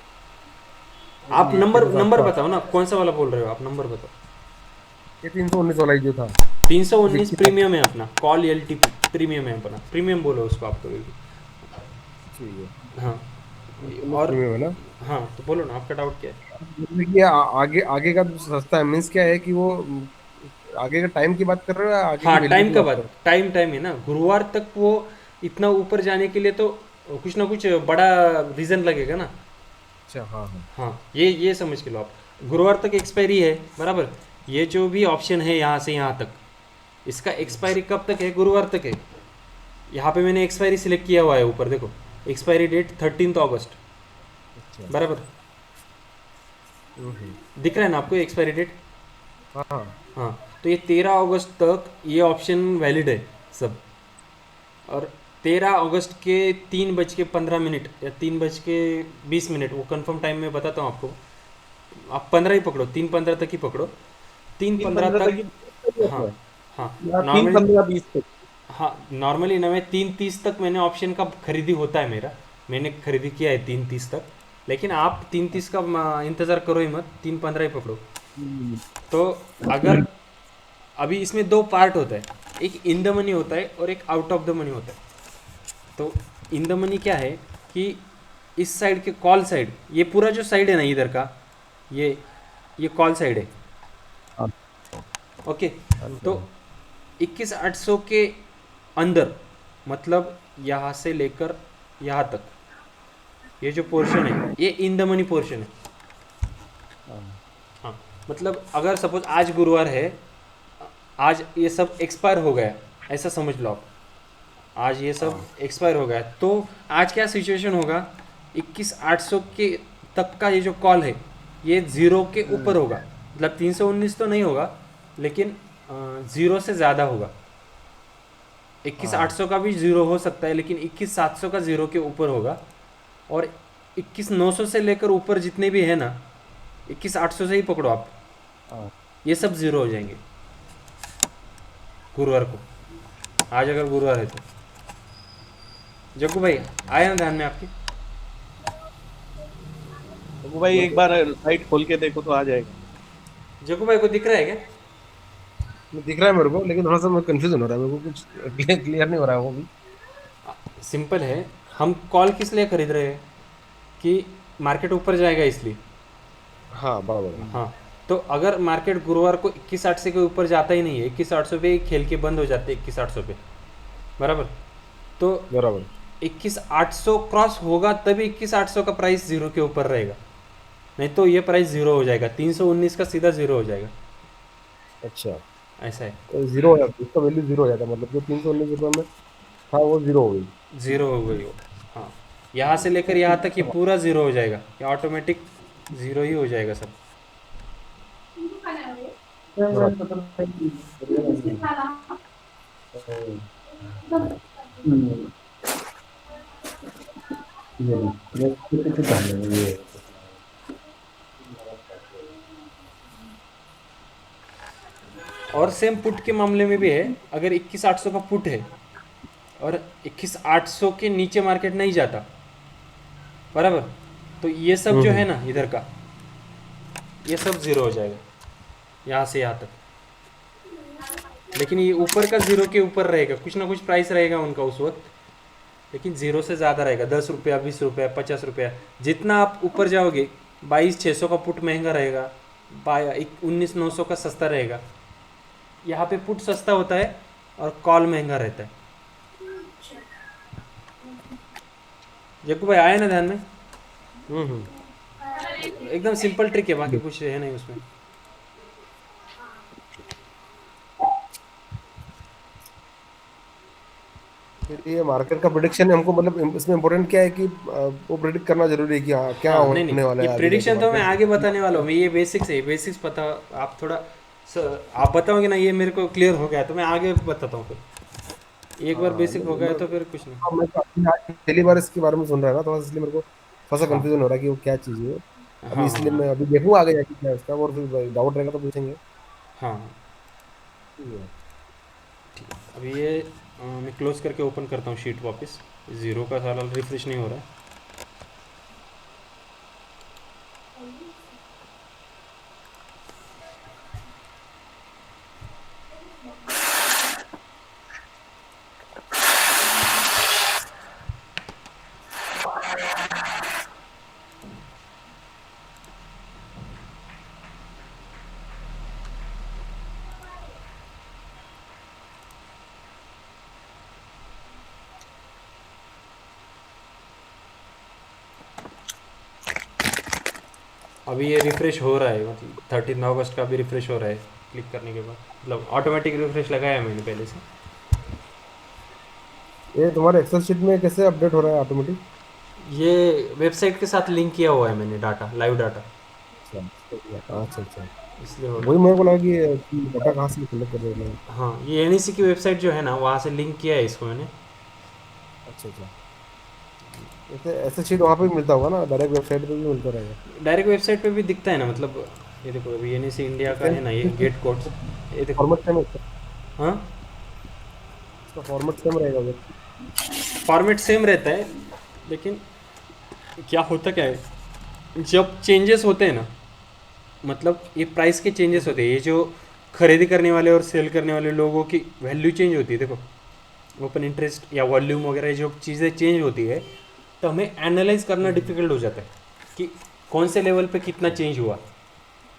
[SPEAKER 1] आप नंबर
[SPEAKER 2] 21,700,
[SPEAKER 1] बताओ ना, कौन सा वाला बोल रहे हो आप? नंबर बताओ।
[SPEAKER 2] ये 319 वाला ही जो था।
[SPEAKER 1] 319 प्रीमियम है अपना, कॉल एल प्रीमियम है अपना, प्रीमियम बोलो उसको आप कभी भी।
[SPEAKER 2] ठीक है,
[SPEAKER 1] हाँ, और
[SPEAKER 2] प्रीमियम है ना।
[SPEAKER 1] हाँ, तो बोलो ना आपका डाउट क्या है?
[SPEAKER 2] देखिए आगे आगे का जो सस्ता है मीन्स क्या है कि वो आगे के टाइम की बात कर रहे हो या आगे की
[SPEAKER 1] हाँ,
[SPEAKER 2] वैल्यू
[SPEAKER 1] टाइम
[SPEAKER 2] की
[SPEAKER 1] का
[SPEAKER 2] बात कर
[SPEAKER 1] बात,
[SPEAKER 2] रहे
[SPEAKER 1] टाइम है ना, गुरुवार तक वो इतना ऊपर जाने के लिए तो कुछ ना कुछ बड़ा रीज़न लगेगा ना।
[SPEAKER 2] हो? अच्छा हाँ हाँ।
[SPEAKER 1] हाँ, ये समझ के लो आप, गुरुवार तक एक्सपायरी है बराबर। ये जो भी ऑप्शन है यहाँ से यहाँ तक, इसका एक्सपायरी कब तक है? गुरुवार तक है। यहाँ पे मैंने एक्सपायरी सिलेक्ट किया हुआ है, ऊपर देखो, एक्सपायरी डेट 13 अगस्त
[SPEAKER 2] अच्छा।
[SPEAKER 1] बराबर।
[SPEAKER 2] हम्म।
[SPEAKER 1] दिख रहा है ना आपको एक्सपायरी डेट?
[SPEAKER 2] हाँ हाँ।
[SPEAKER 1] हाँ, तो ये 13 अगस्त तक ये ऑप्शन वैलिड है सब। और 13 अगस्त के 3:15 या 3:20, वो कंफर्म टाइम में बताता हूँ आपको। आप 15 ही पकड़ो, 3:15 तक ही पकड़ो, तीन
[SPEAKER 3] तीन
[SPEAKER 1] पंद्रह
[SPEAKER 3] पंद्रह
[SPEAKER 1] तक।
[SPEAKER 3] तक ही
[SPEAKER 1] हाँ
[SPEAKER 3] होता है
[SPEAKER 1] हाँ,
[SPEAKER 3] या तीन
[SPEAKER 1] नॉर्मली,
[SPEAKER 3] पंद्रह बीस तक।
[SPEAKER 1] हाँ नॉर्मली ना, मैं 3:30 तक मैंने ऑप्शन का खरीदी होता है मेरा, मैंने खरीदी किया है 3:30 तक। लेकिन आप 3:30 का इंतज़ार करो ही मत, 3:15 ही पकड़ो।
[SPEAKER 3] हम्म,
[SPEAKER 1] तो अगर, अभी इसमें दो पार्ट होता है, एक इन द मनी होता है और एक आउट ऑफ द मनी होता है। तो इन द मनी क्या है कि इस साइड के कॉल साइड, ये पूरा जो साइड है ना इधर का, ये कॉल साइड है।
[SPEAKER 3] हाँ,
[SPEAKER 1] ओके, तो 21,800 के अंदर, मतलब यहाँ से लेकर यहाँ तक, ये जो पोर्शन है ये इन द मनी पोर्शन है।
[SPEAKER 3] हाँ,
[SPEAKER 1] हाँ, मतलब अगर सपोज आज गुरुवार है, आज ये सब एक्सपायर हो गया, ऐसा समझ लो आप, आज ये सब
[SPEAKER 2] हाँ
[SPEAKER 1] एक्सपायर हो गया, तो आज क्या सिचुएशन होगा, 21,800 के तक का ये जो कॉल है ये ज़ीरो के ऊपर होगा, मतलब 319 तो नहीं होगा, लेकिन ज़ीरो से ज़्यादा होगा। 21,800 का भी ज़ीरो हो सकता है, लेकिन 21,700 का ज़ीरो के ऊपर होगा। और 21,900 से लेकर ऊपर जितने भी है ना, 21,800 से ही पकड़ो आप,
[SPEAKER 3] हाँ।
[SPEAKER 1] ये सब ज़ीरो हो जाएंगे गुरुवार को, आज अगर गुरुवार है तो। जग्गू भाई आया ना ध्यान में आपके?
[SPEAKER 3] तो वो भाई एक बार साइट खोल के देखो तो आ जाएगा।
[SPEAKER 1] जग्गू भाई को दिख रहा है क्या?
[SPEAKER 2] दिख रहा है मेरे को, लेकिन थोड़ा सा मैं कंफ्यूजन हो रहा है, मेरे को कुछ क्लियर नहीं हो रहा है वो भी।
[SPEAKER 1] सिंपल है, हम कॉल किस लिए खरीद रहे हैं कि मार्केट ऊपर जाएगा इसलिए।
[SPEAKER 2] हाँ बराबर है।
[SPEAKER 1] हाँ, तो अगर मार्केट गुरुवार को 21,800 के ऊपर जाता ही नहीं है, 21,800 पे ही खेल के बंद हो जाते हैं, 21,800 पे बराबर, तो
[SPEAKER 2] बराबर।
[SPEAKER 1] 21,800 क्रॉस होगा तभी 21,800 का प्राइस ज़ीरो के ऊपर रहेगा, नहीं तो ये प्राइस ज़ीरो हो जाएगा, 319 का सीधा ज़ीरो हो जाएगा।
[SPEAKER 2] अच्छा,
[SPEAKER 1] ऐसा है,
[SPEAKER 2] तो जीरो हो जाता, इसका वैल्यू जीरो हो जाता है, मतलब जो 319 रुपये में था वो जीरो हो गई।
[SPEAKER 1] ज़ीरो हो गई हो। हाँ, यहाँ से लेकर यहाँ तक ये पूरा ज़ीरो हो जाएगा, ये ऑटोमेटिक ज़ीरो ही हो जाएगा सब। और सेम पुट के मामले में भी है, अगर 21,800 का पुट है और 21,800 के नीचे मार्केट नहीं जाता बराबर, तो ये सब जो है ना इधर का, ये सब ज़ीरो हो जाएगा यहाँ से यहाँ तक। लेकिन ये ऊपर का ज़ीरो के ऊपर रहेगा, कुछ ना कुछ प्राइस रहेगा उनका उस वक्त, लेकिन ज़ीरो से ज़्यादा रहेगा, 10 रुपया, 20 रुपया, 50 रुपया। जितना आप ऊपर जाओगे, 22,600 का पुट महंगा रहेगा, 19,900 का सस्ता रहेगा। यहाँ पे पुट सस्ता होता है और कॉल महंगा रहता है। जग्गू भाई आए ना ध्यान में?
[SPEAKER 2] हम्म।
[SPEAKER 1] एकदम सिंपल ट्रिक है, बाकी कुछ है नहीं उसमें।
[SPEAKER 2] फिर ये मार्केट का प्रिडिक्शन हमको, मतलब इसमें इम्पोर्टेंट क्या है कि वो प्रिडिक्ट करना जरूरी है कि हाँ क्या
[SPEAKER 1] हाँ, नहीं नहीं,
[SPEAKER 2] होने वाला
[SPEAKER 1] ये
[SPEAKER 2] है आगे जाके
[SPEAKER 1] प्रिडिक्शन तो मैं
[SPEAKER 2] मार्केट।
[SPEAKER 1] आगे बताने वाला हूँ, मैं ये बेसिक्स है, बेसिक्स पता, आप थोड़ा आप बताओगे ना, ये मेरे को क्लियर हो गया तो मैं आगे बताता हूँ फिर, एक बार
[SPEAKER 2] हाँ
[SPEAKER 1] बेसिक हो गया तो फिर कुछ नहीं।
[SPEAKER 2] मैं तो अभी आज पहली बार इसके बारे में सुन रहा है ना, थोड़ा सा, इसलिए मेरे को थोड़ा सा
[SPEAKER 1] हाँ
[SPEAKER 2] कंफ्यूजन हो रहा है कि वो क्या चीज़ है।
[SPEAKER 1] हाँ
[SPEAKER 2] अभी
[SPEAKER 1] हाँ
[SPEAKER 2] इसलिए
[SPEAKER 1] हाँ
[SPEAKER 2] मैं अभी देखूँ आगे जाके क्या है इसका, और फिर डाउट रहेगा तो पूछेंगे।
[SPEAKER 1] हाँ हाँ, अभी ये मैं क्लोज करके ओपन करता हूँ शीट वापस, ज़ीरो का सारा रिफ्रेश नहीं हो रहा है। अभी ये रिफ्रेश हो रहा है, मतलब 13 अगस्त का भी रिफ्रेश हो रहा है क्लिक करने के बाद, मतलब ऑटोमेटिक रिफ्रेश लगाया है मैंने पहले से।
[SPEAKER 2] ये तुम्हारे एक्सेल शीट में कैसे अपडेट हो रहा है ऑटोमेटिक?
[SPEAKER 1] ये वेबसाइट के साथ लिंक किया हुआ है मैंने, डाटा, लाइव डाटा,
[SPEAKER 2] अच्छा अच्छा अच्छा।
[SPEAKER 1] इसलिए हो रहा
[SPEAKER 2] वही
[SPEAKER 1] है।
[SPEAKER 2] मेरे को लगा कि डाटा कहाँ से कलेक्ट कर रहे हैं।
[SPEAKER 1] हाँ, ये एनईसी की वेबसाइट जो है ना, वहाँ से लिंक किया है इसको मैंने।
[SPEAKER 2] अच्छा अच्छा। ऐसे ऐसे शीट वहाँ पे भी मिलता होगा ना, डायरेक्ट वेबसाइट पे भी मिलता रहेगा।
[SPEAKER 1] डायरेक्ट वेबसाइट पे भी दिखता है ना, मतलब ये देखो अभी एनईसी इंडिया का
[SPEAKER 2] सेम
[SPEAKER 1] है ना, ये गेट कोड्स, ये देखो।
[SPEAKER 2] फॉर्मेट सेम है इसका।
[SPEAKER 1] हाँ,
[SPEAKER 2] इसका फॉर्मेट सेम रहेगा उधर।
[SPEAKER 1] फॉर्मेट सेम रहता है, लेकिन क्या होता क्या है, जब चेंजेस होते हैं ना, मतलब ये प्राइस के चेंजेस होते हैं, ये जो खरीदी करने वाले और सेल करने वाले लोगों की वैल्यू चेंज होती है, देखो ओपन इंटरेस्ट या वॉल्यूम वगैरह जो चीज़ें चेंज होती है, तो हमें एनालाइज करना डिफिकल्ट हो जाता है कि कौन से लेवल पे कितना चेंज हुआ।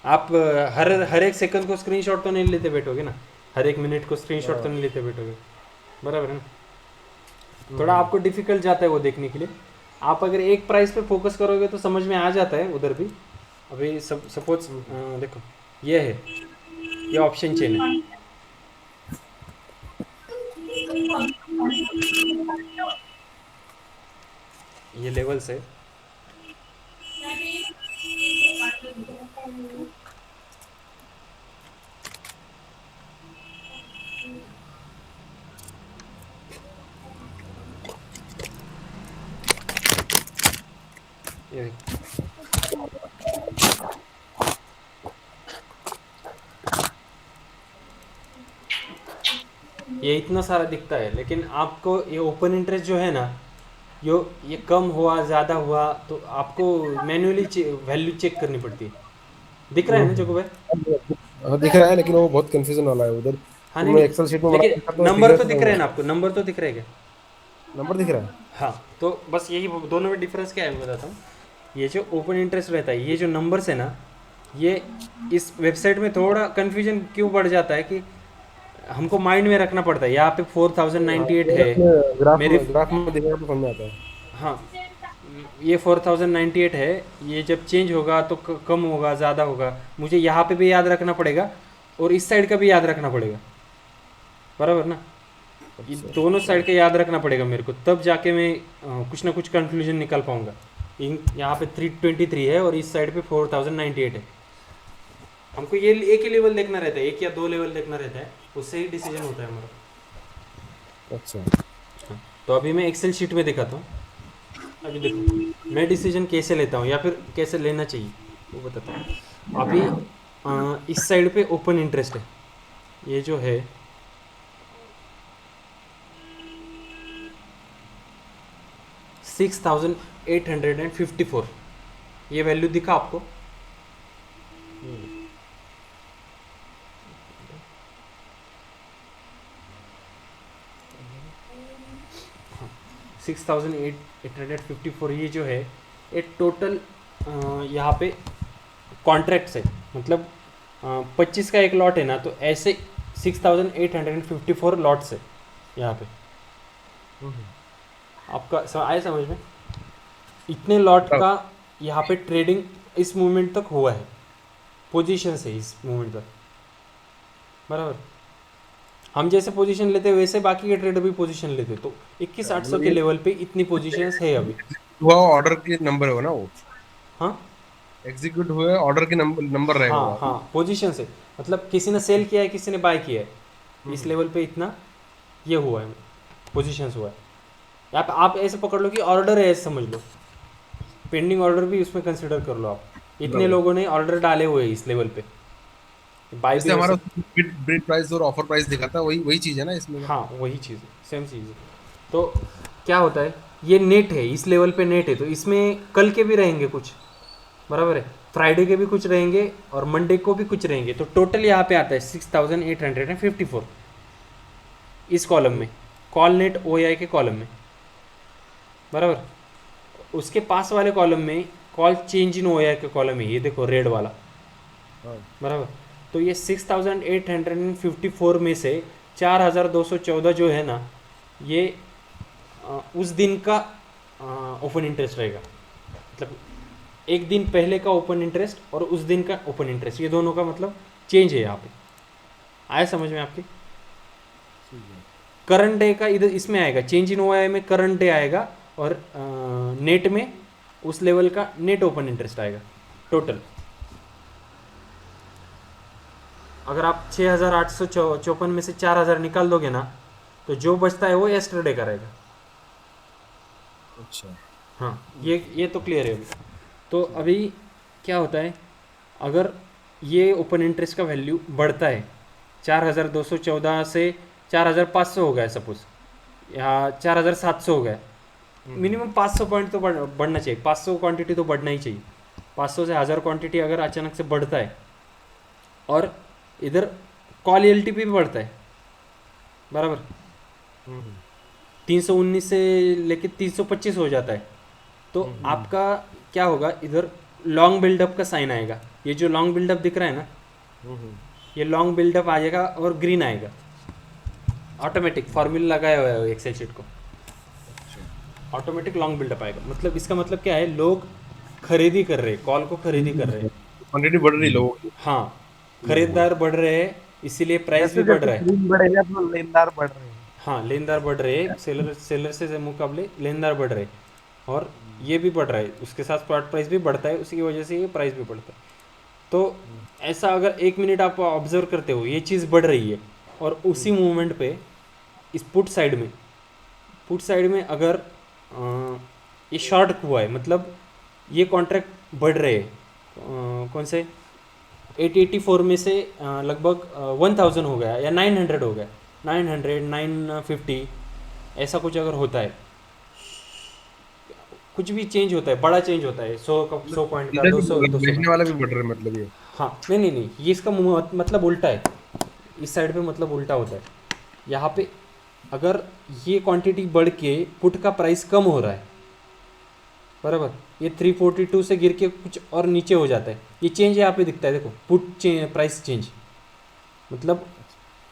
[SPEAKER 1] आप हर एक सेकंड को स्क्रीनशॉट तो नहीं लेते बैठोगे ना, हर एक मिनट को स्क्रीनशॉट तो नहीं लेते बैठोगे, बराबर है ना। थोड़ा आपको डिफिकल्ट जाता है वो देखने के लिए। आप अगर एक प्राइस पे फोकस करोगे तो समझ में आ जाता है उधर भी। अभी सपोज देखो, ये है, ये ऑप्शन चेन है, ये लेवल्स है। ये देखो, ये इतना सारा दिखता है, लेकिन आपको ये ओपन इंटरेस्ट जो है ना, ये कम हुआ ज़्यादा हुआ तो आपको मैन्युअली वैल्यू चेक करनी पड़ती है। दिख रहा है ना जोको भाई?
[SPEAKER 2] हाँ दिख रहा है, लेकिन वो बहुत कंफ्यूजन वाला है उधर।
[SPEAKER 1] हाँ, नहीं
[SPEAKER 2] तुमने
[SPEAKER 1] नहीं,
[SPEAKER 2] एक्सेल शीट में बना
[SPEAKER 1] लेकिन
[SPEAKER 2] देखा तो
[SPEAKER 1] नंबर
[SPEAKER 2] फिगर
[SPEAKER 1] तो
[SPEAKER 2] से
[SPEAKER 1] दिख रहे
[SPEAKER 2] समझ
[SPEAKER 1] हैं ना आपको, नंबर तो दिख रहे हैं क्या?
[SPEAKER 2] नंबर दिख रहा है।
[SPEAKER 1] हाँ, तो बस यही दोनों में डिफरेंस क्या है मैं बताता हूँ। ये जो ओपन इंटरेस्ट रहता है, ये जो नंबर्स है ना, ये इस वेबसाइट में थोड़ा कन्फ्यूजन क्यों बढ़ जाता है कि हमको माइंड में रखना पड़ता है। यहाँ पे 4098
[SPEAKER 2] अगर
[SPEAKER 1] है
[SPEAKER 2] अपने
[SPEAKER 1] मेरे।
[SPEAKER 2] ग्राफ में देखेगा तो समझ में आता है।
[SPEAKER 1] हाँ, ये 4098 है, ये जब चेंज होगा तो कम होगा ज़्यादा होगा, मुझे यहाँ पे भी याद रखना पड़ेगा और इस साइड का भी याद रखना पड़ेगा, बराबर ना। ये
[SPEAKER 2] अच्छा
[SPEAKER 1] दोनों
[SPEAKER 2] अच्छा।
[SPEAKER 1] साइड का याद रखना पड़ेगा मेरे को, तब जाके मैं कुछ ना कुछ कंक्लूजन निकाल पाऊंगा। यहाँ पे 323 है और इस साइड पे 4098 है। हमको ये एक ही लेवल देखना रहता है, एक या दो लेवल देखना रहता है, उससे ही डिसीजन होता है हमारा।
[SPEAKER 2] अच्छा
[SPEAKER 1] हाँ, तो अभी मैं एक्सेल शीट में दिखाता हूँ। अभी देखो मैं डिसीजन कैसे लेता हूँ या फिर कैसे लेना चाहिए वो बताता हूँ। अभी इस साइड पे ओपन इंटरेस्ट है, ये जो है 6854, ये वैल्यू दिखा आपको? 6854, ये जो है ये टोटल यहाँ पे कॉन्ट्रैक्ट्स है, मतलब 25 का एक लॉट है ना, तो ऐसे 6854 लॉट्स है यहाँ पे। आपका आया समझ में? इतने लॉट का यहाँ पे ट्रेडिंग इस मूवमेंट तक हुआ है, पोजीशन है इस मूवमेंट तक, बराबर। हम जैसे पोजीशन लेते हैं वैसे बाकी के ट्रेडर भी पोजीशन लेते हैं, तो 21,800
[SPEAKER 2] मतलब
[SPEAKER 1] के
[SPEAKER 2] ये
[SPEAKER 1] लेवल पे इतनी पोजीशंस है अभी।
[SPEAKER 2] हुआ ऑर्डर के नंबर होगा ना वो,
[SPEAKER 1] हाँ
[SPEAKER 2] एग्जीक्यूट हुए ऑर्डर के नंबर नंबर रहेगा
[SPEAKER 1] हाँ
[SPEAKER 2] वो।
[SPEAKER 1] हाँ, पोजीशन है, मतलब किसी ने सेल किया है किसी ने बाय किया है, इस लेवल पे इतना ये हुआ है, पोजीशंस हुआ है। आप ऐसे पकड़ लो कि ऑर्डर है, ऐसे समझ लो, पेंडिंग ऑर्डर भी उसमें कंसिडर कर लो आप। इतने
[SPEAKER 2] बराबर।
[SPEAKER 1] लोगों ने ऑर्डर डाले हुए हैं इस लेवल पे, बाय भी
[SPEAKER 2] जैसे
[SPEAKER 1] हो
[SPEAKER 2] हमारा
[SPEAKER 1] सकता।
[SPEAKER 2] बिड बिड प्राइस और ऑफर प्राइस दिखाता है, वही वही चीज है ना इसमें का?
[SPEAKER 1] हाँ, वही चीज़ है, सेम चीज़ है। तो क्या होता है, ये नेट है, इस लेवल पे नेट है, तो इसमें कल के भी रहेंगे कुछ, बराबर है, फ्राइडे के भी कुछ रहेंगे और मंडे को भी कुछ रहेंगे, तो टोटल यहाँ पे आता है 6854 इस कॉलम में, कॉल नेट ओ के कॉलम में, बराबर। उसके पास वाले कॉलम में कॉल चेंज इन ओ के कॉलम है, ये देखो रेड वाला,
[SPEAKER 2] हाँ।
[SPEAKER 1] बराबर। तो ये 6854 में से 4214 जो है ना, ये उस दिन का ओपन इंटरेस्ट रहेगा, मतलब एक दिन पहले का ओपन इंटरेस्ट और उस दिन का ओपन इंटरेस्ट, ये दोनों का मतलब चेंज है यहाँ पे। आया समझ में आपके? करंट डे का इधर इसमें आएगा, चेंज इन ओआई में करंट डे आएगा, और नेट में उस लेवल का नेट ओपन इंटरेस्ट आएगा टोटल। अगर आप 6,854 में से 4,000 निकाल दोगे ना, तो जो बचता है वो यस्टरडे का रहेगा।
[SPEAKER 2] अच्छा।
[SPEAKER 1] हाँ, ये तो क्लियर है अभी। तो अभी क्या होता है, अगर ये ओपन इंटरेस्ट का वैल्यू बढ़ता है 4,214 से 4,500 हो गया सपोज, या 4,700 हो गया, मिनिमम 500 पॉइंट तो बढ़ना चाहिए, 500 क्वांटिटी तो बढ़ना ही चाहिए। 500 से 1,000 क्वांटिटी अगर अचानक से बढ़ता है, और इधर कॉल एलटीपी भी बढ़ता है बराबर, 319 से लेके 325 हो जाता है, तो आपका क्या होगा, इधर लॉन्ग बिल्डअप का साइन आएगा। ये जो लॉन्ग बिल्डअप दिख रहा है ना, ये लॉन्ग बिल्डअप आ जाएगा और ग्रीन आएगा, ऑटोमेटिक फॉर्मूला लगाया हुआ है एक्सेल शीट को, ऑटोमेटिक लॉन्ग बिल्डअप आएगा। मतलब इसका मतलब क्या है, लोग खरीदी कर रहे हैं, कॉल को खरीदी कर रहे हैं।
[SPEAKER 2] क्वांटिटी बढ़ रही लोगों की।
[SPEAKER 1] हाँ, खरीदार बढ़ रहे हैं, इसीलिए प्राइस भी
[SPEAKER 3] जैसे
[SPEAKER 1] बढ़ रहा
[SPEAKER 3] जैसे
[SPEAKER 1] है।
[SPEAKER 3] स्क्रीन बढ़ेगा तो लेनदार बढ़ रहे हैं।
[SPEAKER 1] हाँ, लेनदार बढ़ रहे हैं, सेलर से मुकाबले लेनदार बढ़ रहे हैं, और ये भी बढ़ रहा है, उसके साथ स्पॉट प्राइस भी बढ़ता है, उसी की वजह से ये प्राइस भी बढ़ता है। तो ऐसा अगर 1 मिनट आप ऑब्जर्व करते हो, ये चीज़ बढ़ रही है, और उसी मूवमेंट पे इस पुट साइड में अगर ये शॉर्ट हुआ है, मतलब ये कॉन्ट्रैक्ट बढ़ रहे हैं, कौन से 884 में से लगभग 1000 हो गया या 900 हो गया, 900 950 ऐसा कुछ अगर होता है, कुछ भी चेंज होता है, बड़ा चेंज होता है, 100 पॉइंट का,
[SPEAKER 2] इधर
[SPEAKER 1] 200
[SPEAKER 2] भी
[SPEAKER 1] 200
[SPEAKER 2] बेचने वाला भी बढ़ रहा है मतलब ये।
[SPEAKER 1] हाँ, नहीं, ये इसका मतलब उल्टा है, इस साइड पे मतलब उल्टा होता है। यहाँ पे अगर ये क्वांटिटी बढ़ के पुट का प्राइस कम हो रहा है बराबर, ये 342 से गिर के कुछ और नीचे हो जाता है, ये चेंज यहाँ पे दिखता है, देखो पुट प्राइस चेंज, मतलब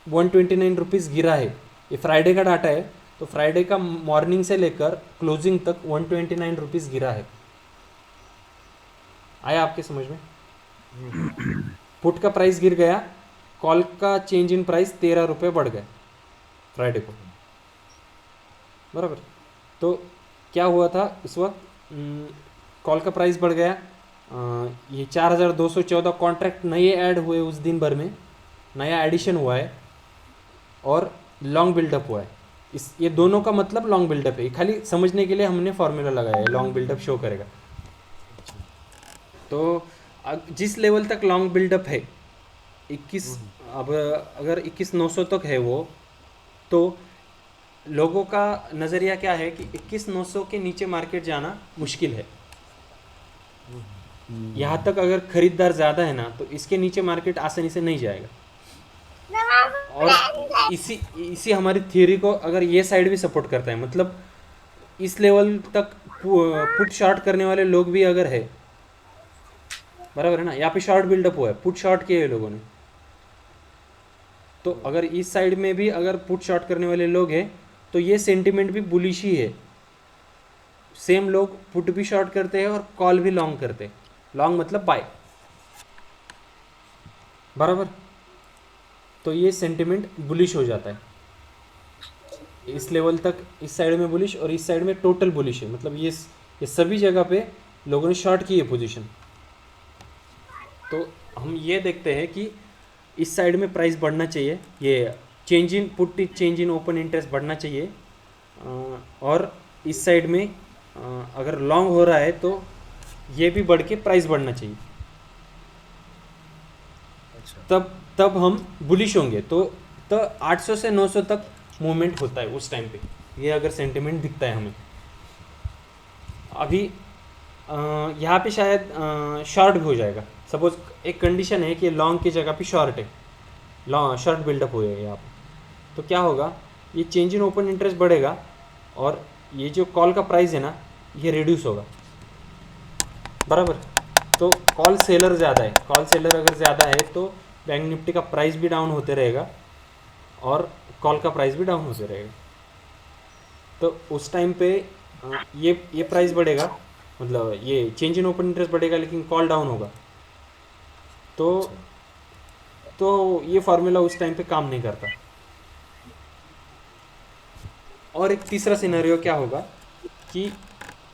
[SPEAKER 1] 129 रुपीज़ गिरा है। ये फ्राइडे का डाटा है, तो फ्राइडे का मॉर्निंग से लेकर क्लोजिंग तक 129 रुपीज़ गिरा है। आया आपके समझ में? पुट का प्राइस गिर गया, कॉल का चेंज इन प्राइस 13 रुपये बढ़ गए फ्राइडे को बराबर। तो क्या हुआ था इस वक्त, कॉल का प्राइस बढ़ गया, ये 4,214 कॉन्ट्रैक्ट नए ऐड हुए उस दिन भर में, नया एडिशन हुआ है, और लॉन्ग बिल्डअप हुआ है। ये दोनों का मतलब लॉन्ग बिल्डअप है, खाली समझने के लिए हमने फॉर्मूला लगाया है, लॉन्ग बिल्डअप शो करेगा। तो जिस लेवल तक लॉन्ग बिल्डअप है 21, अब अगर 21,900 तक है वो, तो लोगों का नज़रिया क्या है कि 21,900 के नीचे मार्केट जाना मुश्किल है। यहाँ तक अगर खरीदार ज़्यादा है ना, तो इसके नीचे मार्केट आसानी से नहीं जाएगा। और इसी हमारी थियरी को अगर ये साइड भी सपोर्ट करता है, मतलब इस लेवल तक पुट शॉर्ट करने वाले लोग भी अगर है बराबर है ना, यहाँ पे शॉर्ट बिल्डअप हुआ है, पुट शॉर्ट किए लोगों ने, तो अगर इस साइड में भी अगर पुट शॉर्ट करने वाले लोग हैं, तो ये सेंटिमेंट भी बुलिश ही है। सेम लोग पुट भी शॉर्ट करते हैं और कॉल भी लॉन्ग करते हैं, लॉन्ग मतलब बाय बराबर। तो ये सेंटिमेंट बुलिश हो जाता है, इस लेवल तक इस साइड में बुलिश, और इस साइड में टोटल बुलिश है, मतलब ये सभी जगह पे लोगों ने शॉर्ट की है पोजीशन। तो हम ये देखते हैं कि इस साइड में प्राइस बढ़ना चाहिए, ये change in put change in open interest बढ़ना चाहिए, और इस साइड में अगर लॉन्ग हो रहा है तो ये भी बढ़ के प्राइस बढ़ना चाहिए, तब हम बुलिश होंगे। तो 800 से 900 तक मूवमेंट होता है उस टाइम पे, ये अगर सेंटिमेंट दिखता है हमें। अभी यहाँ पे शायद शॉर्ट भी हो जाएगा, सपोज एक कंडीशन है कि लॉन्ग की जगह पे शॉर्ट है, लॉन्ग शॉर्ट बिल्डअप हो जाएगा यहाँ पे, तो क्या होगा, ये चेंज इन ओपन इंटरेस्ट बढ़ेगा, और ये जो कॉल का प्राइस है ना, ये रिड्यूस होगा बराबर। तो कॉल सेलर ज़्यादा है, कॉल सेलर अगर ज़्यादा है तो बैंक निफ्टी का प्राइस भी डाउन होते रहेगा, और कॉल का प्राइस भी डाउन होते रहेगा। तो उस टाइम पे ये प्राइस बढ़ेगा, मतलब ये चेंज इन ओपन इंटरेस्ट बढ़ेगा लेकिन कॉल डाउन होगा, तो ये फार्मूला उस टाइम पे काम नहीं करता। और एक तीसरा सिनेरियो क्या होगा कि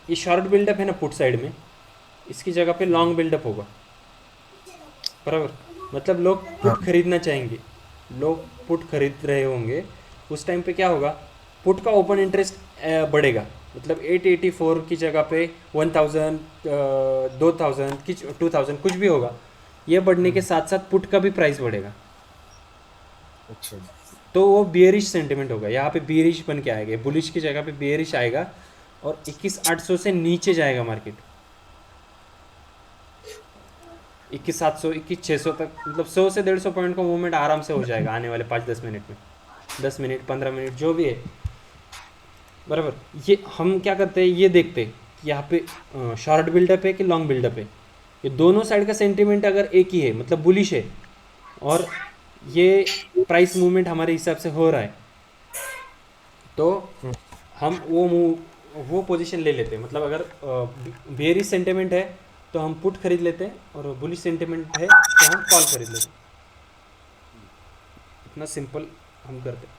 [SPEAKER 1] ये शॉर्ट बिल्डअप है ना पुट साइड में, इसकी जगह पे लॉन्ग बिल्डअप होगा, बराबर। मतलब लोग पुट खरीदना चाहेंगे, लोग पुट खरीद रहे होंगे, उस टाइम पे क्या होगा, पुट का ओपन इंटरेस्ट बढ़ेगा। मतलब 884 की जगह पे 1000, 2000 की 2000 कुछ भी होगा, ये बढ़ने के साथ साथ पुट का भी प्राइस बढ़ेगा।
[SPEAKER 2] अच्छा।
[SPEAKER 1] तो वो बियरिश सेंटिमेंट होगा, यहाँ पे बियरिश बन के आएगा, बुलिश की जगह पे बियरिश आएगा और 21,800 से नीचे जाएगा मार्केट, 21,700 21,600 तक। मतलब 100 से 150 पॉइंट का मूवमेंट आराम से हो जाएगा आने वाले 5-10 मिनट में, 10 मिनट 15 मिनट जो भी है, बराबर। ये हम क्या करते हैं, ये देखते हैं कि यहाँ पे शॉर्ट बिल्डअप है कि लॉन्ग बिल्डअप है। ये दोनों साइड का सेंटिमेंट अगर एक ही है, मतलब बुलिश है, और ये प्राइस मूवमेंट हमारे हिसाब से हो रहा है, तो हम वो पोजीशन ले लेते हैं। मतलब अगर बेयरिश सेंटिमेंट है तो हम पुट खरीद लेते हैं, और बुलिश सेंटिमेंट है तो हम कॉल खरीद लेते हैं। इतना सिंपल हम करते हैं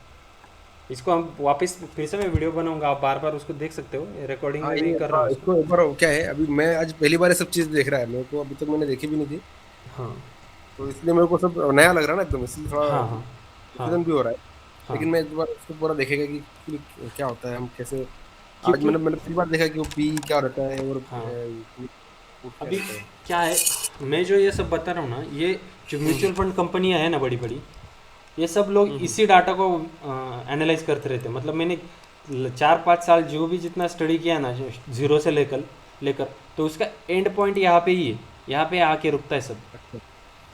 [SPEAKER 1] इसको। हम वापस फिर से मैं वीडियो बनाऊंगा, आप बार बार उसको देख सकते हो, रिकॉर्डिंग
[SPEAKER 2] हाँ
[SPEAKER 1] में भी
[SPEAKER 2] ये
[SPEAKER 1] कर रहा हूँ
[SPEAKER 2] इसको
[SPEAKER 1] इसको।
[SPEAKER 2] एक बार क्या है, अभी मैं आज पहली बार ये सब चीज देख रहा है, मेरे को अभी तक मैंने देखी भी नहीं थी,
[SPEAKER 1] हाँ
[SPEAKER 2] तो इसलिए मेरे को सब नया लग रहा है ना एकदम, इसलिए थोड़ा
[SPEAKER 1] हाँ हाँ
[SPEAKER 2] कंफ्यूजन
[SPEAKER 1] हाँ
[SPEAKER 2] भी हो रहा है।
[SPEAKER 1] हाँ।
[SPEAKER 2] लेकिन मैं एक बार इसको पूरा देखेगा कि actually क्या होता है, हम कैसे। आज
[SPEAKER 1] क्योंकि
[SPEAKER 2] मैंने पहली बार देखा कि वो पी क्या रहता है और
[SPEAKER 1] हाँ
[SPEAKER 2] वो क्या
[SPEAKER 1] अभी
[SPEAKER 2] रहता है।
[SPEAKER 1] क्या है, मैं जो ये सब बता रहा हूँ ना, ये जो म्यूचुअल फंड कंपनियां हैं ना बड़ी बड़ी, ये सब लोग इसी डाटा को एनालाइज करते रहते हैं। मतलब मैंने 4-5 साल जो भी जितना स्टडी किया ना, जीरो से लेकर लेकर तो उसका एंड पॉइंट यहाँ पे ही है, यहाँ पे आके रुकता है सब।
[SPEAKER 2] अच्छा।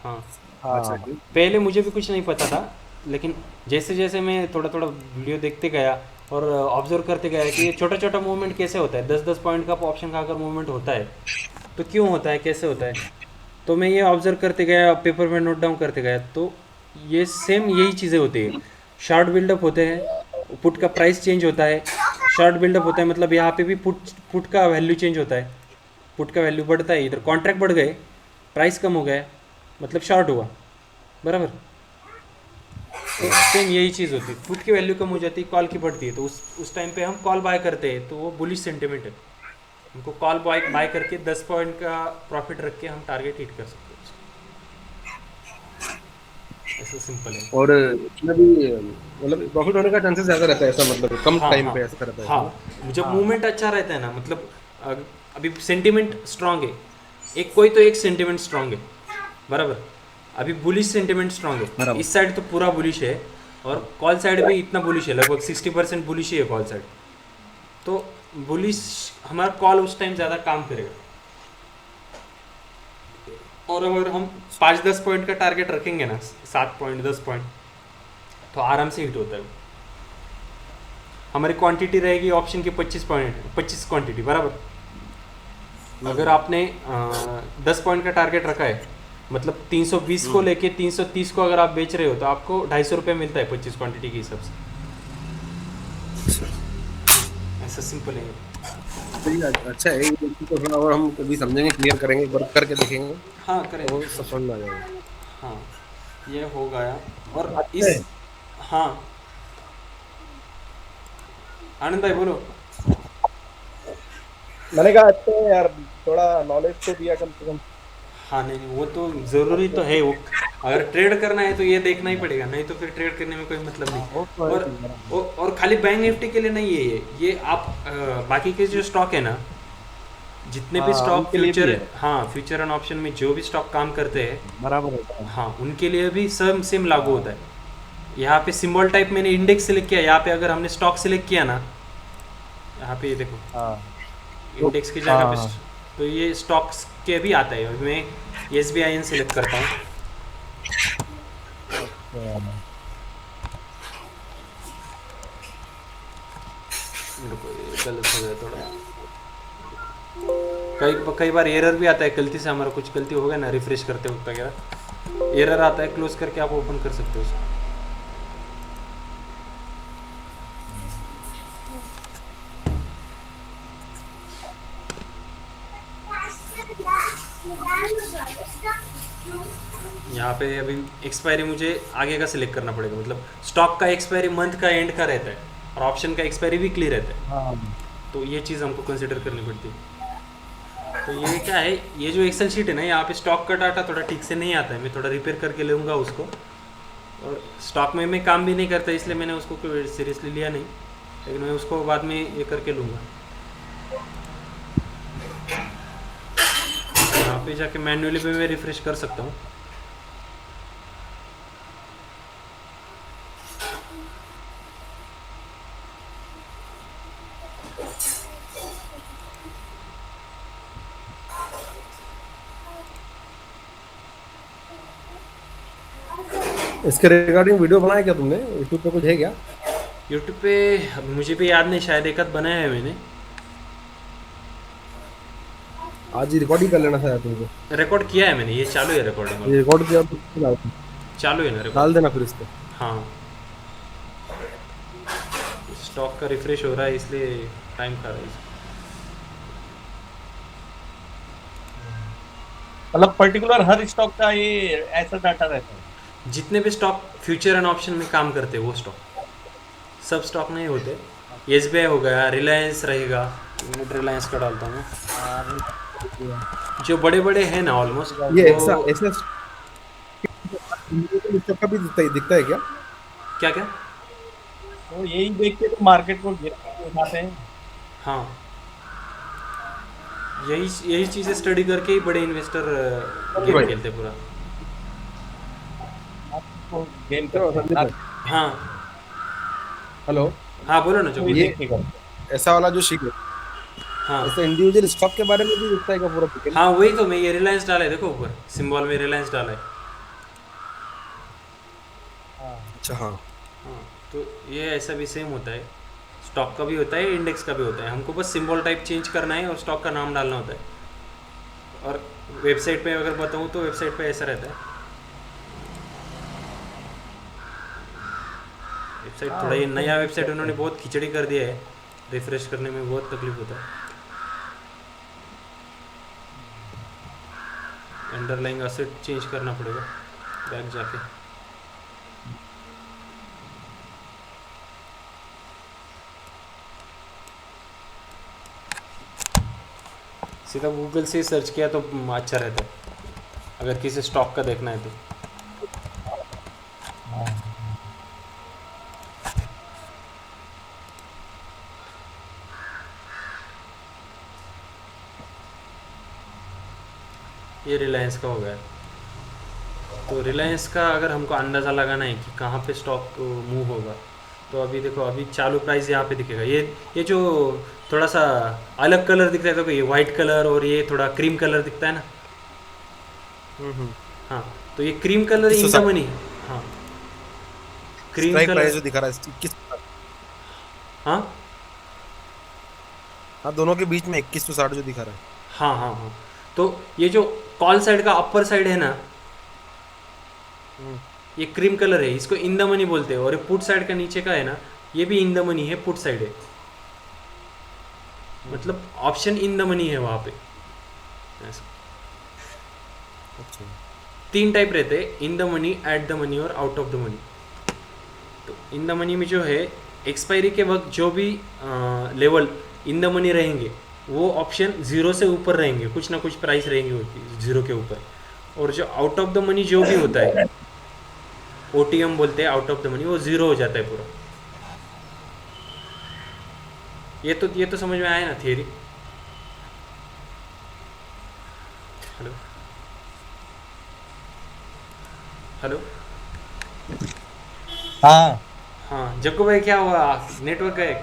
[SPEAKER 1] हाँ,
[SPEAKER 2] अच्छा
[SPEAKER 3] हाँ
[SPEAKER 2] जी।
[SPEAKER 1] पहले मुझे भी कुछ नहीं पता था, लेकिन जैसे जैसे मैं थोड़ा थोड़ा वीडियो देखते गया और ऑब्जर्व करते गया कि ये छोटा छोटा मूवमेंट कैसे होता है, 10-10 पॉइंट का ऑप्शन का अगर मूवमेंट होता है तो क्यों होता है, कैसे होता है, तो मैं ये ऑब्जर्व करते गया, पेपर में नोट डाउन करते गया, तो ये सेम यही चीज़ें होती है। शॉर्ट बिल्डअप होते हैं, पुट का प्राइस चेंज होता है, शॉर्ट बिल्डअप होता है, मतलब यहाँ पे भी पुट का वैल्यू चेंज होता है, पुट का वैल्यू बढ़ता है, इधर कॉन्ट्रैक्ट बढ़ गए, प्राइस कम हो गया, मतलब शॉर्ट हुआ, बराबर। तो सेम यही चीज़ होती है, पुट की वैल्यू कम हो जाती है, कॉल की बढ़ती है, तो उस टाइम पे हम कॉल बाय करते हैं, तो वो बुलिश सेंटिमेंट है। उनको कॉल बाय करके 10 पॉइंट का प्रॉफिट रख के हम टारगेट हिट कर सकते हैं, ऐसा सिंपल है।
[SPEAKER 2] और इसमें भी मतलब प्रॉफिट होने का चांसेस ज्यादा रहता है, ऐसा मतलब कम
[SPEAKER 1] हाँ
[SPEAKER 2] टाइम
[SPEAKER 1] हाँ
[SPEAKER 2] पे ऐसा रहता है ना।
[SPEAKER 1] हाँ, जब मूवमेंट अच्छा रहता है ना, मतलब अभी सेंटिमेंट स्ट्रांग है, एक कोई तो एक सेंटिमेंट स्ट्रांग है, बराबर। अभी बुलिश सेंटिमेंट स्ट्रांग है,
[SPEAKER 2] बराबर।
[SPEAKER 1] इस साइड तो पूरा बुलिश है, और कॉल साइड भी इतना बुलिश है, लगभग 60% बुलिश ही है कॉल साइड। तो बुलिश हमारा कॉल उस टाइम ज़्यादा काम करेगा, और अगर हम 5-10 पॉइंट का टारगेट रखेंगे ना, 7 पॉइंट 10 पॉइंट, तो आराम से हिट होता है। हमारी क्वांटिटी रहेगी ऑप्शन की 25 क्वांटिटी, बराबर। अगर आपने 10 पॉइंट का टारगेट रखा है, मतलब 320 को लेके 330 को अगर आप बेच रहे हो, तो आपको 250 रुपये मिलता है 25 क्वांटिटी के हिसाब से। ऐसा सिंपल है।
[SPEAKER 2] तो ये अच्छा है, ये चीज़ को थोड़ा और हम कभी समझेंगे, क्लियर करेंगे, वर्क करके देखेंगे,
[SPEAKER 1] हाँ करें।
[SPEAKER 2] तो वो सब समझ में आ जाएगा।
[SPEAKER 1] हाँ ये हो गया। और
[SPEAKER 3] अच्छा है।
[SPEAKER 1] इस, हाँ आनंद भाई बोलो।
[SPEAKER 3] मैंने कहा अच्छा है यार, थोड़ा नॉलेज तो दिया कम से कम।
[SPEAKER 1] हाँ नहीं नहीं, वो तो ज़रूरी तो है, वो अगर ट्रेड करना है तो ये देखना ही पड़ेगा, नहीं तो फिर ट्रेड करने में कोई मतलब नहीं।
[SPEAKER 3] वो तो है
[SPEAKER 1] और
[SPEAKER 3] ही यार।
[SPEAKER 1] और खाली बैंक निफ्टी के लिए नहीं है ये आप बाकी के जो स्टॉक है ना, जितने भी
[SPEAKER 3] हाँ,
[SPEAKER 1] स्टॉक
[SPEAKER 3] उनके लिए भी
[SPEAKER 1] फ्यूचर,
[SPEAKER 3] है।
[SPEAKER 1] हाँ फ्यूचर एंड ऑप्शन में जो भी स्टॉक काम करते हैं,
[SPEAKER 3] बराबर होता है।
[SPEAKER 1] हाँ उनके लिए भी सेम लागू होता है। यहाँ पे सिंबल टाइप मैंने इंडेक्स सेलेक्ट किया, यहाँ पे अगर हमने स्टॉक सेलेक्ट किया ना, यहाँ पे ये देखो
[SPEAKER 3] हाँ
[SPEAKER 1] इंडेक्स की जगह पे
[SPEAKER 3] हाँ।
[SPEAKER 1] तो ये स्टॉक्स के भी आता है। मैं SBIN सेलेक्ट करता हूँ, मेरे को ये गलत हो गया थोड़ा, कई बार एरर भी आता है, गलती से हमारा कुछ गलती हो गया ना रिफ्रेश करते वक्त वगैरह, एरर आता है, क्लोज करके आप ओपन कर सकते हो उसको। पे अभी एक्सपायरी मुझे आगे का सिलेक्ट करना पड़ेगा, मतलब स्टॉक का एक्सपायरी मंथ का एंड का रहता है और ऑप्शन का एक्सपायरी वीकली रहता है,
[SPEAKER 3] हाँ
[SPEAKER 1] तो ये चीज़ हमको कंसिडर करनी पड़ती है। तो ये क्या है, ये जो एक्सेल शीट है ना, यहाँ पे स्टॉक का डाटा थोड़ा ठीक से नहीं आता है, मैं थोड़ा रिपेयर करके लूँगा उसको। और स्टॉक में मैं काम भी नहीं करता इसलिए मैंने उसको कोई सीरियसली लिया नहीं, लेकिन मैं उसको बाद में ये करके लूँगा। यहाँ पे जाके मैन्युअली भी मैं रिफ्रेश कर सकता हूँ।
[SPEAKER 2] इसके रिगार्डिंग वीडियो बनाया क्या तुमने? यूट्यूब पे कुछ है क्या?
[SPEAKER 1] यूट्यूब पे अब मुझे भी याद नहीं, शायद एक आध बनाया है मैंने।
[SPEAKER 2] आज ही रिकॉर्डिंग कर लेना था तुमको।
[SPEAKER 1] रिकॉर्ड किया है मैंने, ये चालू है रिकॉर्डिंग,
[SPEAKER 2] ये रिकॉर्ड किया तो
[SPEAKER 1] चालू है ना रिकॉर्ड।
[SPEAKER 2] डाल देना फिर इस पे।
[SPEAKER 1] हाँ, स्टॉक का रिफ्रेश हो रहा है इसलिए टाइम खा रहा है।
[SPEAKER 3] मतलब पर्टिकुलर हर स्टॉक का ये ऐसा डाटा रहता है।
[SPEAKER 1] जितने भी स्टॉक फ्यूचर एंड ऑप्शन में काम करते हैं वो स्टॉक, सब स्टॉक नहीं होते। SBI हो गया, रिलायंस रहेगा, मैं रिलायंस का डालता हूँ। जो बड़े बड़े हैं ना ऑलमोस्ट,
[SPEAKER 2] ये ऐसा ऐसा स्टॉक का भी दिखता है क्या?
[SPEAKER 1] क्या क्या?
[SPEAKER 3] तो यही देख के तो मार्केट को गिरा के उठाते हैं।
[SPEAKER 1] हाँ, यही चीज़ें स्टडी करके ही बड़े इन्वेस्टर गेम
[SPEAKER 2] भाई।
[SPEAKER 1] खेलते हैं पूरा।
[SPEAKER 3] तो गेम
[SPEAKER 2] चलो
[SPEAKER 3] करते
[SPEAKER 2] संदीप
[SPEAKER 3] हैं।
[SPEAKER 2] भाई।
[SPEAKER 1] हाँ
[SPEAKER 2] हेलो।
[SPEAKER 1] हाँ, बोलो ना जो
[SPEAKER 3] कोई
[SPEAKER 1] बोलो।
[SPEAKER 2] ये
[SPEAKER 3] देख नहीं करता।
[SPEAKER 2] ऐसा वाला जो शीट है,
[SPEAKER 1] हाँ
[SPEAKER 2] ऐसा इंडिविजुअल स्टॉक के बारे में भी दिखता है क्या पूरा पिक्चर?
[SPEAKER 1] हाँ, वही तो मैं ये रिलायंस डाला है, देखो ऊपर सिंबल में रिलायंस डाला है।
[SPEAKER 3] हाँ
[SPEAKER 2] अच्छा हाँ।
[SPEAKER 1] हाँ, तो ये ऐसा भी सेम होता है, स्टॉक का भी होता है, इंडेक्स का भी होता है। हमको बस सिंबल टाइप चेंज करना है और स्टॉक का नाम डालना होता है। और वेबसाइट पे अगर बताऊँ तो वेबसाइट पे ऐसा रहता है। वेबसाइट थोड़ा ये नया वेबसाइट उन्होंने बहुत खिचड़ी कर दिया है, रिफ्रेश करने में बहुत तकलीफ होता है। अंडरलाइंग एसेट चेंज करना पड़ेगा बैक जाके। सीधा गूगल से सर्च किया तो अच्छा रहता है अगर किसी स्टॉक का देखना है तो। ये रिलायंस का हो गया। तो रिलायंस का अगर हमको अंदाज़ा लगाना है कि कहाँ पे स्टॉक मूव होगा, तो अभी देखो, अभी चालू प्राइस यहाँ पे दिखेगा। ये जो थोड़ा सा अलग कलर दिखता है, देखो ये वाइट कलर और ये थोड़ा क्रीम कलर दिखता है ना। हाँ, तो ये cream colour in the money. हाँ, क्रीम
[SPEAKER 2] स्ट्राइक प्राइस
[SPEAKER 1] कलर।
[SPEAKER 2] जो दिखा रहा है 21।
[SPEAKER 1] हाँ
[SPEAKER 2] हाँ, दोनों के बीच में 2160 जो दिखा रहा है।
[SPEAKER 1] हाँ हाँ हाँ, तो ये जो कॉल साइड का अपर साइड है ना, ये क्रीम कलर है, इसको इन द मनी बोलते हैं। और ये पुट साइड का नीचे का है ना, ये भी इन द मनी है, पुट साइड है, मतलब ऑप्शन इन द मनी है वहाँ पे। ऐसा
[SPEAKER 2] अच्छा।
[SPEAKER 1] 3 टाइप रहते हैं, in the money, at the money और आउट ऑफ द मनी। तो इन द मनी में जो है, एक्सपायरी के वक्त जो भी लेवल इन द मनी रहेंगे वो ऑप्शन 0 से ऊपर रहेंगे, कुछ ना कुछ प्राइस रहेंगे 0 के ऊपर। और जो आउट ऑफ द मनी जो भी होता है, OTM बोलते हैं आउट ऑफ द मनी, वो 0 हो जाता है पूरा। ये तो समझ में आया ना थियरी। Hello hello.
[SPEAKER 3] हाँ
[SPEAKER 1] हाँ जग्गू भाई, क्या हुआ, नेटवर्क गए?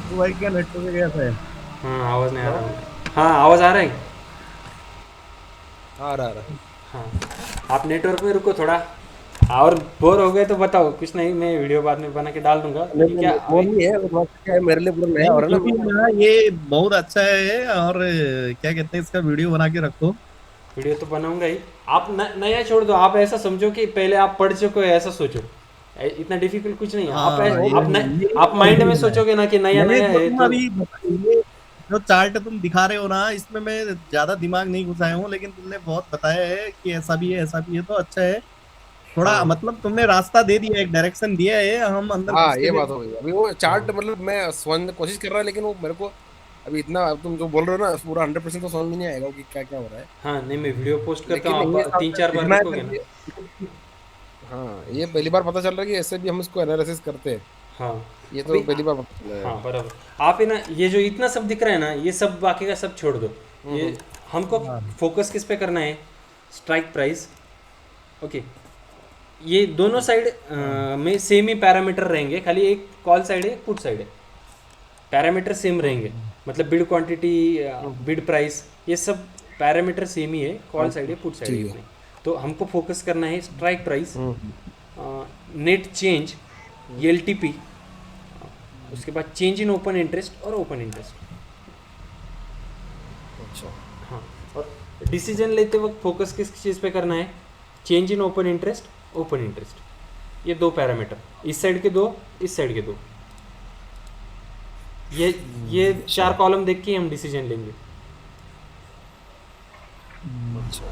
[SPEAKER 3] तो भाई क्या नेटवर्क गया था?
[SPEAKER 1] हाँ, आवाज़ नहीं आ रहा। हाँ, आवाज़ आ रहा है।
[SPEAKER 2] आ रहा है।
[SPEAKER 1] हाँ, आप नेटवर्क में रुको थोड़ा। और बोर हो गए तो बताओ, कुछ नहीं, मैं वीडियो बाद में बना के डाल दूंगा।
[SPEAKER 2] नहीं
[SPEAKER 1] क्या
[SPEAKER 2] वो नहीं है, वो क्या है, मेरे लिए पूरा नया हो रहा है
[SPEAKER 3] क्योंकि
[SPEAKER 2] ना।
[SPEAKER 3] ना ये बहुत अच्छा है। और क्या कहते हैं, इसका वीडियो बना के रखो।
[SPEAKER 1] वीडियो तो बनाऊंगा ही। आप नया छोड़ दो, आप ऐसा समझो कि पहले आप पढ़ चुके हो, ऐसा सोचो। इतना डिफिकल्ट कुछ नहीं है।
[SPEAKER 3] हाँ,
[SPEAKER 1] आप माइंड में सोचोगे ना कि नया
[SPEAKER 3] मैंने
[SPEAKER 1] नया है
[SPEAKER 3] तो
[SPEAKER 1] तो।
[SPEAKER 3] अभी बताइए जो चार्ट तुम दिखा रहे हो ना, इसमें मैं ज्यादा दिमाग नहीं घुसाया हूँ, लेकिन तुमने बहुत बताया है कि ऐसा भी है तो अच्छा है। थोड़ा
[SPEAKER 1] हाँ
[SPEAKER 3] मतलब तुमने रास्ता दे दिया, एक डायरेक्शन दिया है, हम अंदर
[SPEAKER 2] हाँ,
[SPEAKER 3] घुस के
[SPEAKER 2] ये बात
[SPEAKER 3] फिर।
[SPEAKER 2] हो गई। अभी वो चार्ट
[SPEAKER 1] हाँ
[SPEAKER 2] मतलब मैं समझने की कोशिश कर रहा है, लेकिन वो मेरे को अभी इतना, अब तुम जो बोल रहे हो ना, पूरा 100% तो समझ में नहीं आएगा कि क्या क्या हो रहा है।
[SPEAKER 1] हाँ, नहीं मैं वीडियो पोस्ट करता
[SPEAKER 2] लेकिन
[SPEAKER 1] हूँ,
[SPEAKER 2] ये
[SPEAKER 1] आप
[SPEAKER 2] साथ
[SPEAKER 1] तीन
[SPEAKER 2] में
[SPEAKER 1] चार बार
[SPEAKER 2] दिखना है
[SPEAKER 1] देखोगे
[SPEAKER 2] मेरे
[SPEAKER 1] ना।
[SPEAKER 2] लिए। हाँ, ये पहली बार पता चल रहा है कि ऐसे भी हम इसको एनालिसिस करते हैं।
[SPEAKER 1] हाँ
[SPEAKER 2] ये तो
[SPEAKER 1] अभी
[SPEAKER 2] पहली बार पता चला
[SPEAKER 1] हाँ
[SPEAKER 2] है।
[SPEAKER 1] बराबर। आप है ना, ये जो इतना सब दिख रहा है ना, ये सब बाकी का सब छोड़ दो। ये
[SPEAKER 2] हम्म।
[SPEAKER 1] हमको
[SPEAKER 3] हाँ
[SPEAKER 1] फोकस किस पे करना है? Strike price. ओके, ये दोनों साइड
[SPEAKER 3] हाँ
[SPEAKER 1] में सेम ही पैरामीटर रहेंगे, खाली एक कॉल साइड है, पुट साइड है, पैरामीटर सेम रहेंगे।
[SPEAKER 2] हम्म।
[SPEAKER 1] मतलब बिड क्वांटिटी,
[SPEAKER 2] हम्म।
[SPEAKER 1] बिड प्राइस, ये सब पैरामीटर सेम ही है, कॉल साइड
[SPEAKER 2] अच्छा,
[SPEAKER 1] है, पुट साइड है,
[SPEAKER 2] ठीक है।
[SPEAKER 1] इतने। तो हमको फोकस करना है स्ट्राइक प्राइस,
[SPEAKER 2] हम्म।
[SPEAKER 1] नेट चेंज,
[SPEAKER 2] हम्म।
[SPEAKER 1] एल टी पी, उसके बाद चेंज इन ओपन इंटरेस्ट और ओपन इंटरेस्ट।
[SPEAKER 2] अच्छा।
[SPEAKER 1] हाँ, और डिसीजन लेते वक्त फोकस किस चीज़ पे करना है? Change in open interest, open interest, ये दो पैरामीटर, इस साइड के दो, इस साइड के दो, ये
[SPEAKER 2] अच्छा।
[SPEAKER 1] चार कॉलम देख के ही हम डिसीजन लेंगे।
[SPEAKER 2] अच्छा।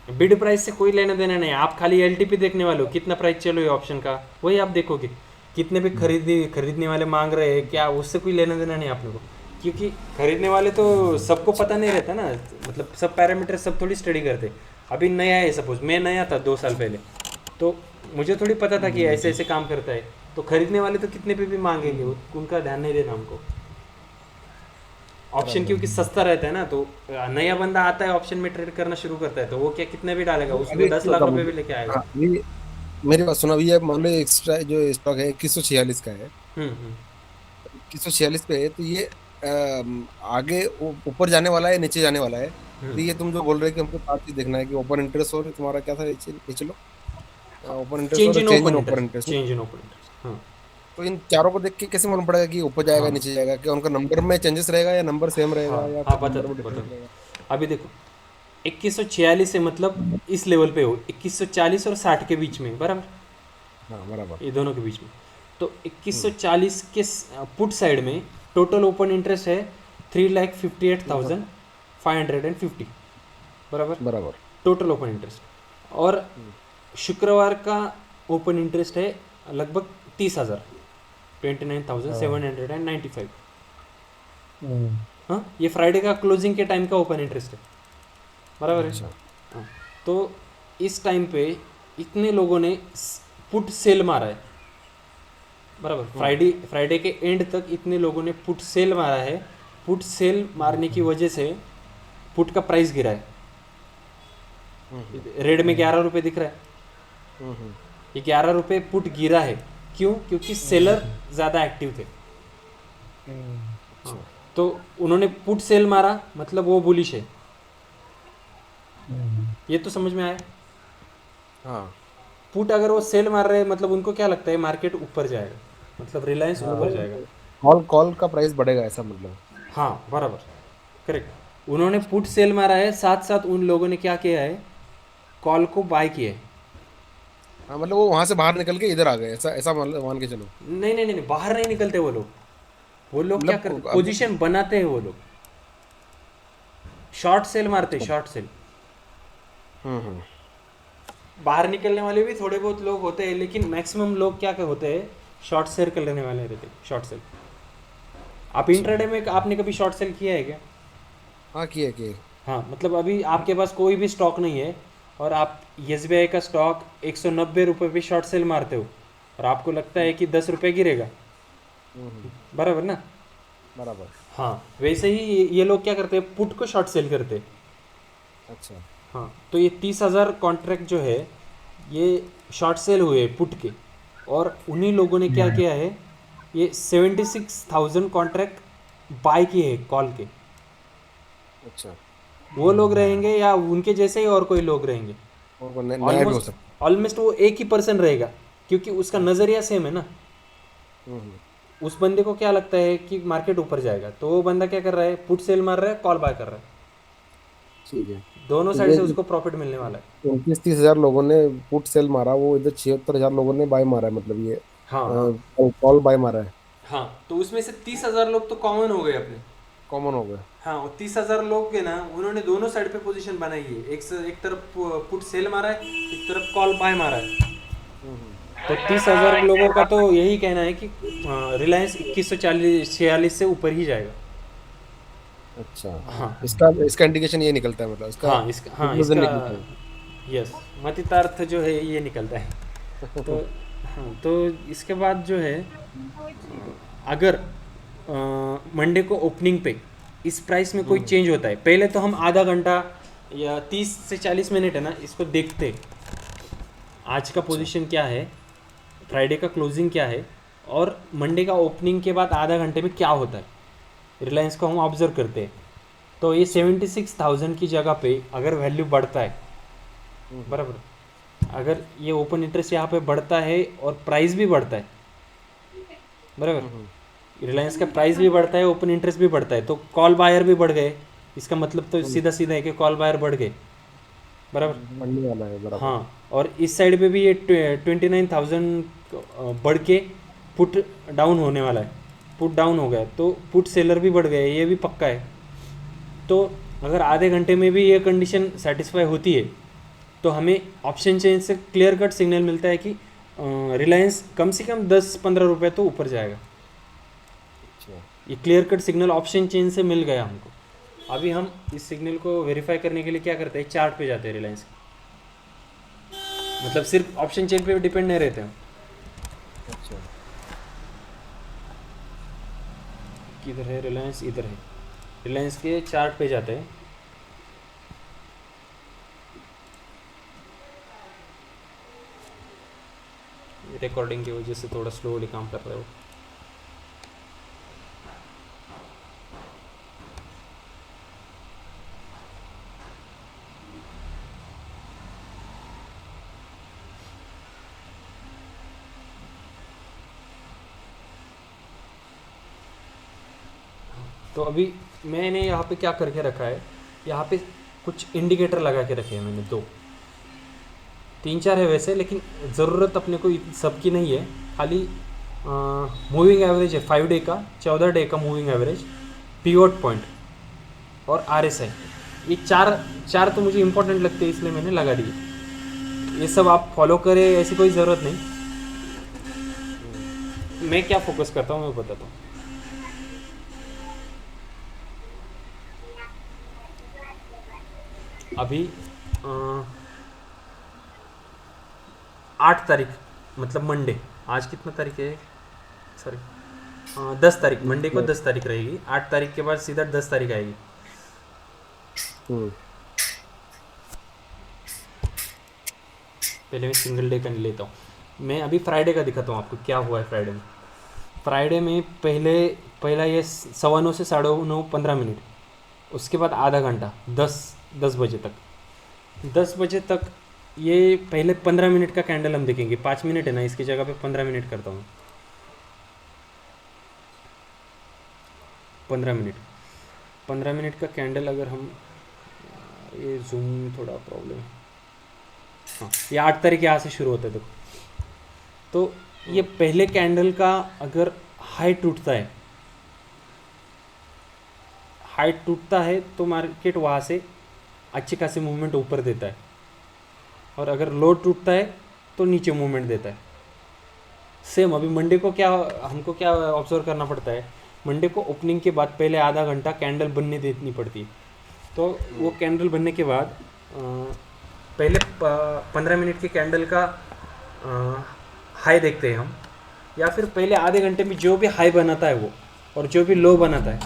[SPEAKER 1] बिड प्राइस से कोई लेना देना नहीं, आप खाली एलटीपी देखने वाले हो, कितना प्राइस चलो ये ऑप्शन का, वही आप देखोगे। कितने पे खरीदने वाले मांग रहे हैं क्या, उससे कोई लेना देना नहीं आप लोगों को, क्योंकि खरीदने वाले तो सबको पता नहीं रहता ना, मतलब सब पैरामीटर सब थोड़ी स्टडी करते। अभी नया है, सपोज मैं नया था 2 साल पहले, तो मुझे थोड़ी पता था कि ऐसे ऐसे काम करता है। तो खरीदने वाले तो कितने पे भी मांगेंगे, उनका ध्यान नहीं देना हमको। ऑप्शन
[SPEAKER 2] बराबर।
[SPEAKER 1] क्योंकि सस्ता रहता है ना, तो नया बंदा आता है ऑप्शन में ट्रेड करना शुरू करता है, तो वो क्या कितने भी डालेगा,
[SPEAKER 2] तो
[SPEAKER 1] उसमें
[SPEAKER 2] अभी
[SPEAKER 1] 10 लाख
[SPEAKER 2] बता
[SPEAKER 1] रुपए
[SPEAKER 2] मुझे।
[SPEAKER 1] भी लेके आएगा।
[SPEAKER 2] हाँ, अभी मेरी बात सुनो। अभी ये मान लो एक्स्ट्रा जो स्टॉक है 2146 का है,
[SPEAKER 1] हम्म।
[SPEAKER 2] 2146 पे है, तो ये आगे ऊपर जाने वाला है, नीचे जाने वाला है? तो ये तुम जो बोल रहे हो कि हमको 4 चीज देखना है कि ओपन इंटरेस्ट और तुम्हारा क्या था, नीचे नीचे लो, ओपन इंटरेस्ट
[SPEAKER 1] चेंज
[SPEAKER 2] और
[SPEAKER 1] in
[SPEAKER 2] change in
[SPEAKER 1] open
[SPEAKER 2] open
[SPEAKER 1] interest,
[SPEAKER 2] interest.
[SPEAKER 1] Change in open interest, हाँ।
[SPEAKER 2] तो इन चारों को देख के कैसे मालूम पड़ेगा कि ऊपर जाएगा
[SPEAKER 1] हाँ
[SPEAKER 2] नीचे जाएगा? क्या उनका नंबर में चेंजेस रहेगा, या नंबर सेम
[SPEAKER 1] हाँ
[SPEAKER 2] रहेगा, या
[SPEAKER 1] हाँ,
[SPEAKER 2] फिर
[SPEAKER 1] बता
[SPEAKER 2] नंबर में
[SPEAKER 1] दो बता
[SPEAKER 2] डिफरेंस
[SPEAKER 1] दो।
[SPEAKER 2] रहेगा?
[SPEAKER 1] अभी देखो, 2146 है मतलब इस लेवल पे हो, 2140 और 60 के बीच में, बराबर,
[SPEAKER 2] हाँ, बराबर।
[SPEAKER 1] ये दोनों के बीच में। तो
[SPEAKER 2] हम्म।
[SPEAKER 1] 2140 के पुट साइड में टोटल ओपन इंटरेस्ट है
[SPEAKER 2] हाँ,
[SPEAKER 1] 3,58,550, बराबर,
[SPEAKER 2] बराबर।
[SPEAKER 1] Total open interest. और
[SPEAKER 2] हम्म।
[SPEAKER 1] शुक्रवार का ओपन इंटरेस्ट है लगभग 30,000, 29,795।
[SPEAKER 3] हम्म,
[SPEAKER 1] हाँ, ये फ्राइडे का क्लोजिंग के टाइम का ओपन इंटरेस्ट है, बराबर है।
[SPEAKER 2] अच्छा।
[SPEAKER 1] हाँ, तो इस टाइम पे इतने लोगों ने पुट सेल मारा है, बराबर,
[SPEAKER 2] हम्म।
[SPEAKER 1] फ्राइडे फ्राइडे के एंड तक इतने लोगों ने पुट सेल मारा है। पुट सेल मारने की वजह से पुट का प्राइस गिरा है।
[SPEAKER 2] हम्म।
[SPEAKER 1] रेड में 11 रुपये दिख रहा है,
[SPEAKER 2] हम्म।
[SPEAKER 1] ये 11 रुपये पुट गिरा है। क्यों? क्योंकि सेलर ज़्यादा एक्टिव थे। हाँ,
[SPEAKER 2] अच्छा।
[SPEAKER 1] तो उन्होंने पुट सेल मारा, मतलब वो बुलिश है, ये तो समझ में आया।
[SPEAKER 2] हाँ।
[SPEAKER 1] पुट अगर वो सेल मार रहे हैं, मतलब उनको क्या लगता है मार्केट ऊपर जाएगा, मतलब रिलायंस ऊपर जाएगा।
[SPEAKER 2] कॉल कॉल का प्राइस बढ़ेगा, ऐसा मतलब?
[SPEAKER 1] हाँ बराबर, करेक्ट। उन्होंने पुट सेल मारा है, साथ साथ उन लोगों ने क्या किया है, कॉल को बाय किया है।
[SPEAKER 2] हाँ, मतलब वो वहां से बाहर निकल के इधर आ गए, ऐसा ऐसा मान के चलो।
[SPEAKER 1] नहीं नहीं नहीं नहीं, बाहर नहीं निकलते वो लोग। वो लोग क्या करते,
[SPEAKER 2] मतलब अब।
[SPEAKER 1] पोजीशन बनाते हैं वो लोग, शॉर्ट सेल मारते,
[SPEAKER 2] अच्छा।
[SPEAKER 1] Short sell.
[SPEAKER 2] हम्म।
[SPEAKER 1] बाहर निकलने वाले भी थोड़े बहुत लोग होते हैं, लेकिन मैक्सिमम लोग क्या होते हैं, शॉर्ट सेल करने वाले रहते हैं, शॉर्ट सेल। आप
[SPEAKER 2] अच्छा।
[SPEAKER 1] इंट्राडे में आपने कभी शॉर्ट सेल किया है क्या?
[SPEAKER 2] हाँ, किए किए।
[SPEAKER 1] हाँ, मतलब अभी आपके पास कोई भी स्टॉक नहीं है और आप एस का स्टॉक 190 रुपये पे शॉर्ट सेल मारते हो, और आपको लगता है कि 10 रुपये गिरेगा,
[SPEAKER 2] हम्म।
[SPEAKER 1] बराबर ना।
[SPEAKER 2] बराबर।
[SPEAKER 1] हाँ, वैसे ही ये लोग क्या करते हैं, पुट को शॉर्ट सेल करते हैं।
[SPEAKER 2] अच्छा।
[SPEAKER 1] हाँ, तो ये 30,000 कॉन्ट्रैक्ट जो है, ये शॉर्ट सेल हुए पुट के, और उन्हीं लोगों ने क्या किया है, ये 76,000 कॉन्ट्रैक्ट बाय किए हैं कॉल के।
[SPEAKER 2] अच्छा।
[SPEAKER 1] वो लोग रहेंगे या उनके जैसे ही और कोई लोग रहेंगे,
[SPEAKER 2] और वो नया भी हो
[SPEAKER 1] ऑलमोस्ट
[SPEAKER 2] सकता
[SPEAKER 1] ऑलमोस्ट वो एक ही पर्सन रहेगा, क्योंकि उसका
[SPEAKER 2] है।
[SPEAKER 1] नज़रिया सेम है ना।
[SPEAKER 2] हम्म।
[SPEAKER 1] उस बंदे को क्या लगता है कि मार्केट ऊपर जाएगा, तो वो बंदा क्या कर रहा है, पुट सेल मार रहा है, कॉल बाय कर रहा है,
[SPEAKER 2] ठीक है।
[SPEAKER 1] दोनों
[SPEAKER 2] तो
[SPEAKER 1] साइड
[SPEAKER 2] ये
[SPEAKER 1] से उसको प्रॉफिट मिलने वाला है।
[SPEAKER 2] 29-30 हजार लोगों ने पुट सेल मारा, वो इधर 76 हजार लोगों ने बाय मारा है, मतलब ये
[SPEAKER 1] हाँ हाँ
[SPEAKER 2] कॉल बाय मारा है।
[SPEAKER 1] हाँ, तो उसमें से 30,000 लोग तो कॉमन हो गए अपने।
[SPEAKER 2] कॉमन हो गया।
[SPEAKER 1] हाँ, और 30,000 लोग के ना उन्होंने दोनों साइड पे पोजीशन बनाई है, एक तरफ पुट सेल मारा है, एक तरफ कॉल बाय मारा है। तो 30,000 लोगों का तो यही कहना है कि रिलायंस 2146 से ऊपर ही जाएगा।
[SPEAKER 2] अच्छा,
[SPEAKER 1] हाँ
[SPEAKER 2] इसका इसका इंडिकेशन ये निकलता है, मतलब इसका
[SPEAKER 1] हाँ
[SPEAKER 2] conclusion
[SPEAKER 1] इसका
[SPEAKER 2] निकलता है।
[SPEAKER 1] यस, मतितार्थ जो है ये निकलता है। तो हाँ, तो इसके बाद जो है अगर मंडे को ओपनिंग पे इस प्राइस में कोई चेंज होता है, पहले तो हम आधा घंटा या 30 से 40 मिनट है ना इसको देखते, आज का पोजीशन क्या है, फ्राइडे का क्लोजिंग क्या है, और मंडे का ओपनिंग के बाद आधा घंटे में क्या होता है, रिलायंस को हम ऑब्जर्व करते हैं। तो ये 76,000 की जगह पे अगर वैल्यू बढ़ता है, बराबर, अगर ये ओपन इंटरेस्ट यहाँ पे बढ़ता है और प्राइस भी बढ़ता है, बराबर, रिलायंस का प्राइस भी बढ़ता है, ओपन इंटरेस्ट भी बढ़ता है, तो कॉल बायर भी बढ़ गए। इसका मतलब तो सीधा सीधा है कि कॉल बायर बढ़ गए, बराबर।
[SPEAKER 2] बढ़ने वाला है, बराबर।
[SPEAKER 1] हाँ, और इस साइड पे भी ये 29,000 बढ़ के पुट डाउन होने वाला है, पुट डाउन हो गया तो पुट सेलर भी बढ़ गए, ये भी पक्का है। तो अगर आधे घंटे में भी ये कंडीशन सेटिस्फाई होती है तो हमें ऑप्शन चेंज से क्लियर कट सिग्नल मिलता है कि रिलायंस कम से कम 10-15 रुपये तो ऊपर जाएगा।
[SPEAKER 2] अच्छा,
[SPEAKER 1] ये clear cut signal option change से मिल गया हमको। अभी हम इस सिग्नल को वेरीफाई करने के लिए क्या करते हैं, चार्ट पे जाते हैं रिलायंस के, मतलब सिर्फ ऑप्शन चेन पे डिपेंड नहीं रहते हम।
[SPEAKER 2] अच्छा,
[SPEAKER 1] किधर है रिलायंस, इधर है, रिलायंस के चार्ट पे जाते हैं। रिकॉर्डिंग की वजह से थोड़ा स्लोली काम कर रहे हो। तो अभी मैंने यहाँ पे क्या करके रखा है, यहाँ पे कुछ इंडिकेटर लगा के रखे हैं मैंने, 3-4 है वैसे, लेकिन ज़रूरत अपने को सबकी नहीं है। खाली मूविंग एवरेज है 5 डे का, 14 डे का मूविंग एवरेज, पिवट पॉइंट और RSI, ये चार तो मुझे इंपॉर्टेंट लगते हैं इसलिए मैंने लगा दिए। ये सब आप फॉलो करें ऐसी कोई ज़रूरत नहीं। मैं क्या फोकस करता हूँ मैं बताता हूँ। अभी 8 तारीख मतलब मंडे, आज कितना तारीख है, सॉरी 10 तारीख, मंडे को 10 तारीख रहेगी। 8 तारीख के बाद सीधा 10 तारीख आएगी। पहले मैं सिंगल डे का नहीं लेता हूँ, मैं अभी फ्राइडे का दिखाता हूँ आपको क्या हुआ है फ्राइडे में। फ्राइडे में पहला ये 9:15 से 9:30 15 मिनट, उसके बाद आधा घंटा 10 बजे तक, 10 बजे तक ये पहले 15 मिनट का कैंडल हम देखेंगे। 5 मिनट है ना, इसकी जगह पे 15 मिनट करता हूँ। 15 मिनट का कैंडल अगर हम, ये जूम थोड़ा प्रॉब्लम है, हाँ ये 8 तारीख यहाँ से शुरू होता है देखो। तो ये पहले कैंडल का अगर हाई टूटता है तो मार्केट वहाँ से अच्छी खासी मूवमेंट ऊपर देता है, और अगर लो टूटता है तो नीचे मूवमेंट देता है। सेम अभी मंडे को हमको क्या ऑब्जर्व करना पड़ता है, मंडे को ओपनिंग के बाद पहले आधा घंटा कैंडल बनने देनी पड़ती है। तो वो कैंडल बनने के बाद पहले 15 मिनट की कैंडल का हाई देखते हैं हम, या फिर पहले आधे घंटे में जो भी हाई बनाता है वो और जो भी लो बनाता है,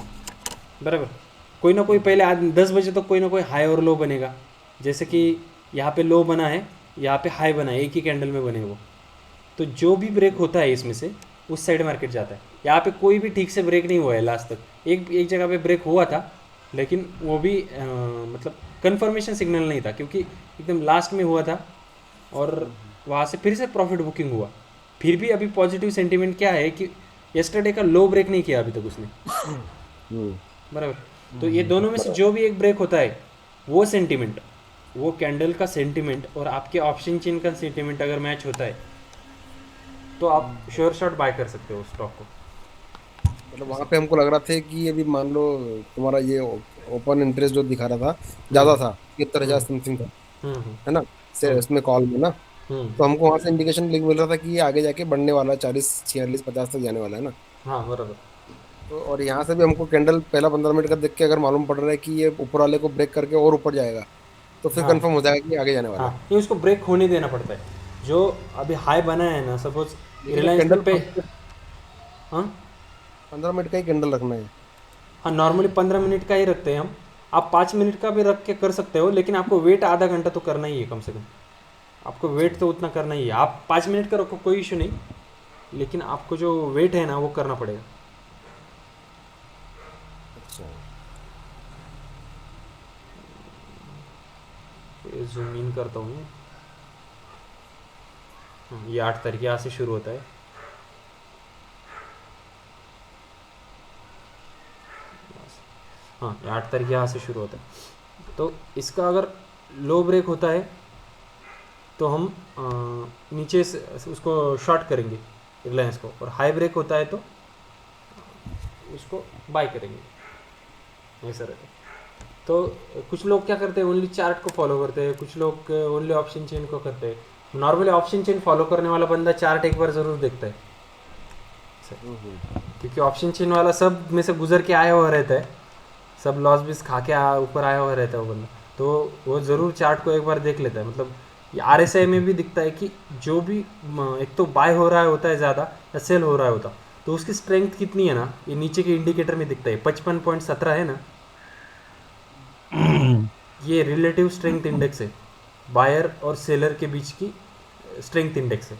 [SPEAKER 1] बराबर, कोई ना कोई पहले 10 बजे तक कोई ना कोई हाई और लो बनेगा। जैसे कि यहाँ पे लो बना है, यहाँ पे हाई बना है, एक ही कैंडल में बने वो, तो जो भी ब्रेक होता है इसमें से उस साइड मार्केट जाता है। यहाँ पे कोई भी ठीक से ब्रेक नहीं हुआ है लास्ट तक, एक जगह पे ब्रेक हुआ था लेकिन वो भी मतलब कंफर्मेशन सिग्नल नहीं था, क्योंकि एकदम लास्ट में हुआ था और वहाँ से फिर से प्रॉफिट बुकिंग हुआ। फिर भी अभी पॉजिटिव सेंटीमेंट क्या है कि येस्टरडे का लो ब्रेक नहीं किया अभी तक उसने, बराबर। तो ये दोनों में से जो भी एक ब्रेक होता है वो सेंटीमेंट, वो कैंडल का सेंटीमेंट और आपके ऑप्शन चेन का सेंटीमेंट अगर मैच होता है तो आप श्योर शॉट बाय कर सकते हो स्टॉक को।
[SPEAKER 2] मतलब वहां पे हमको लग रहा था कि अभी मान लो तुम्हारा ये ओपन इंटरेस्ट जो दिखा रहा था ज्यादा था, 73,000
[SPEAKER 1] हम्म
[SPEAKER 2] समथिंग था,
[SPEAKER 1] हम्म हम्म
[SPEAKER 2] है ना, से
[SPEAKER 1] हम्म
[SPEAKER 2] इसमें कॉल में ना। तो
[SPEAKER 1] हम्म।
[SPEAKER 2] हमको वहां से इंडिकेशन लिंक मिल रहा था कि ये आगे जाके बढ़ने वाला है, 40, 46, 50 तक जाने वाला है ना।
[SPEAKER 1] हाँ बराबर।
[SPEAKER 2] तो और यहाँ से भी हमको कैंडल पहला 15 मिनट का देख के अगर मालूम पड़ रहा है कि ये ऊपर वाले को ब्रेक करके और ऊपर जाएगा, तो फिर
[SPEAKER 1] हाँ
[SPEAKER 2] कंफर्म हो जाएगा कि आगे जाने वाला
[SPEAKER 1] हाँ,
[SPEAKER 2] है।
[SPEAKER 1] ये उसको ब्रेक होने देना पड़ता है। जो अभी हाई बना है ना, सपोज
[SPEAKER 2] लेकिन वो
[SPEAKER 1] रिलायंस ने
[SPEAKER 2] कैंडल
[SPEAKER 1] पे। हाँ
[SPEAKER 2] 15 मिनट का ही कैंडल रखना है।
[SPEAKER 1] हाँ, नॉर्मली 15 मिनट का ही रखते हैं हम। आप 5 मिनट का भी रख के कर सकते हो, लेकिन आपको वेट आधा घंटा तो करना ही है कम से कम। आपको
[SPEAKER 2] अच्छा
[SPEAKER 1] वेट तो उतना करना ही है। आप 5 मिनट का रखो कोई इशू नहीं, लेकिन आपको जो वेट है ना वो करना पड़ेगा।
[SPEAKER 2] अच्छा।
[SPEAKER 1] जूम इन करता हूँ। ये 8 तारीख यहाँ से शुरू होता है। हाँ, ये 8 तारीख यहाँ से शुरू होता है। तो इसका अगर लो ब्रेक होता है तो हम नीचे से उसको शॉर्ट करेंगे रिलायंस को, और हाई ब्रेक होता है तो उसको बाय करेंगे। ऐसा रहता है। तो कुछ लोग क्या करते हैं, ओनली चार्ट को फॉलो करते हैं, कुछ लोग ओनली ऑप्शन चेन को करते हैं। नॉर्मली ऑप्शन चेन फॉलो करने वाला बंदा चार्ट एक बार ज़रूर देखता है, क्योंकि ऑप्शन चेन वाला सब में से गुजर के आया हुआ रहता है, सब लॉस बीस खा के ऊपर आया हुआ रहता है वो बंदा। तो वो ज़रूर चार्ट को एक बार देख लेता है। मतलब ये RSI में भी दिखता है कि जो भी एक तो बाय हो रहा है होता है ज़्यादा या सेल हो रहा है होता, तो उसकी स्ट्रेंथ कितनी है ना, ये नीचे के इंडिकेटर में दिखता है। 55.17 है ना, ये रिलेटिव स्ट्रेंथ इंडेक्स है, बायर और सेलर के बीच की स्ट्रेंथ इंडेक्स है।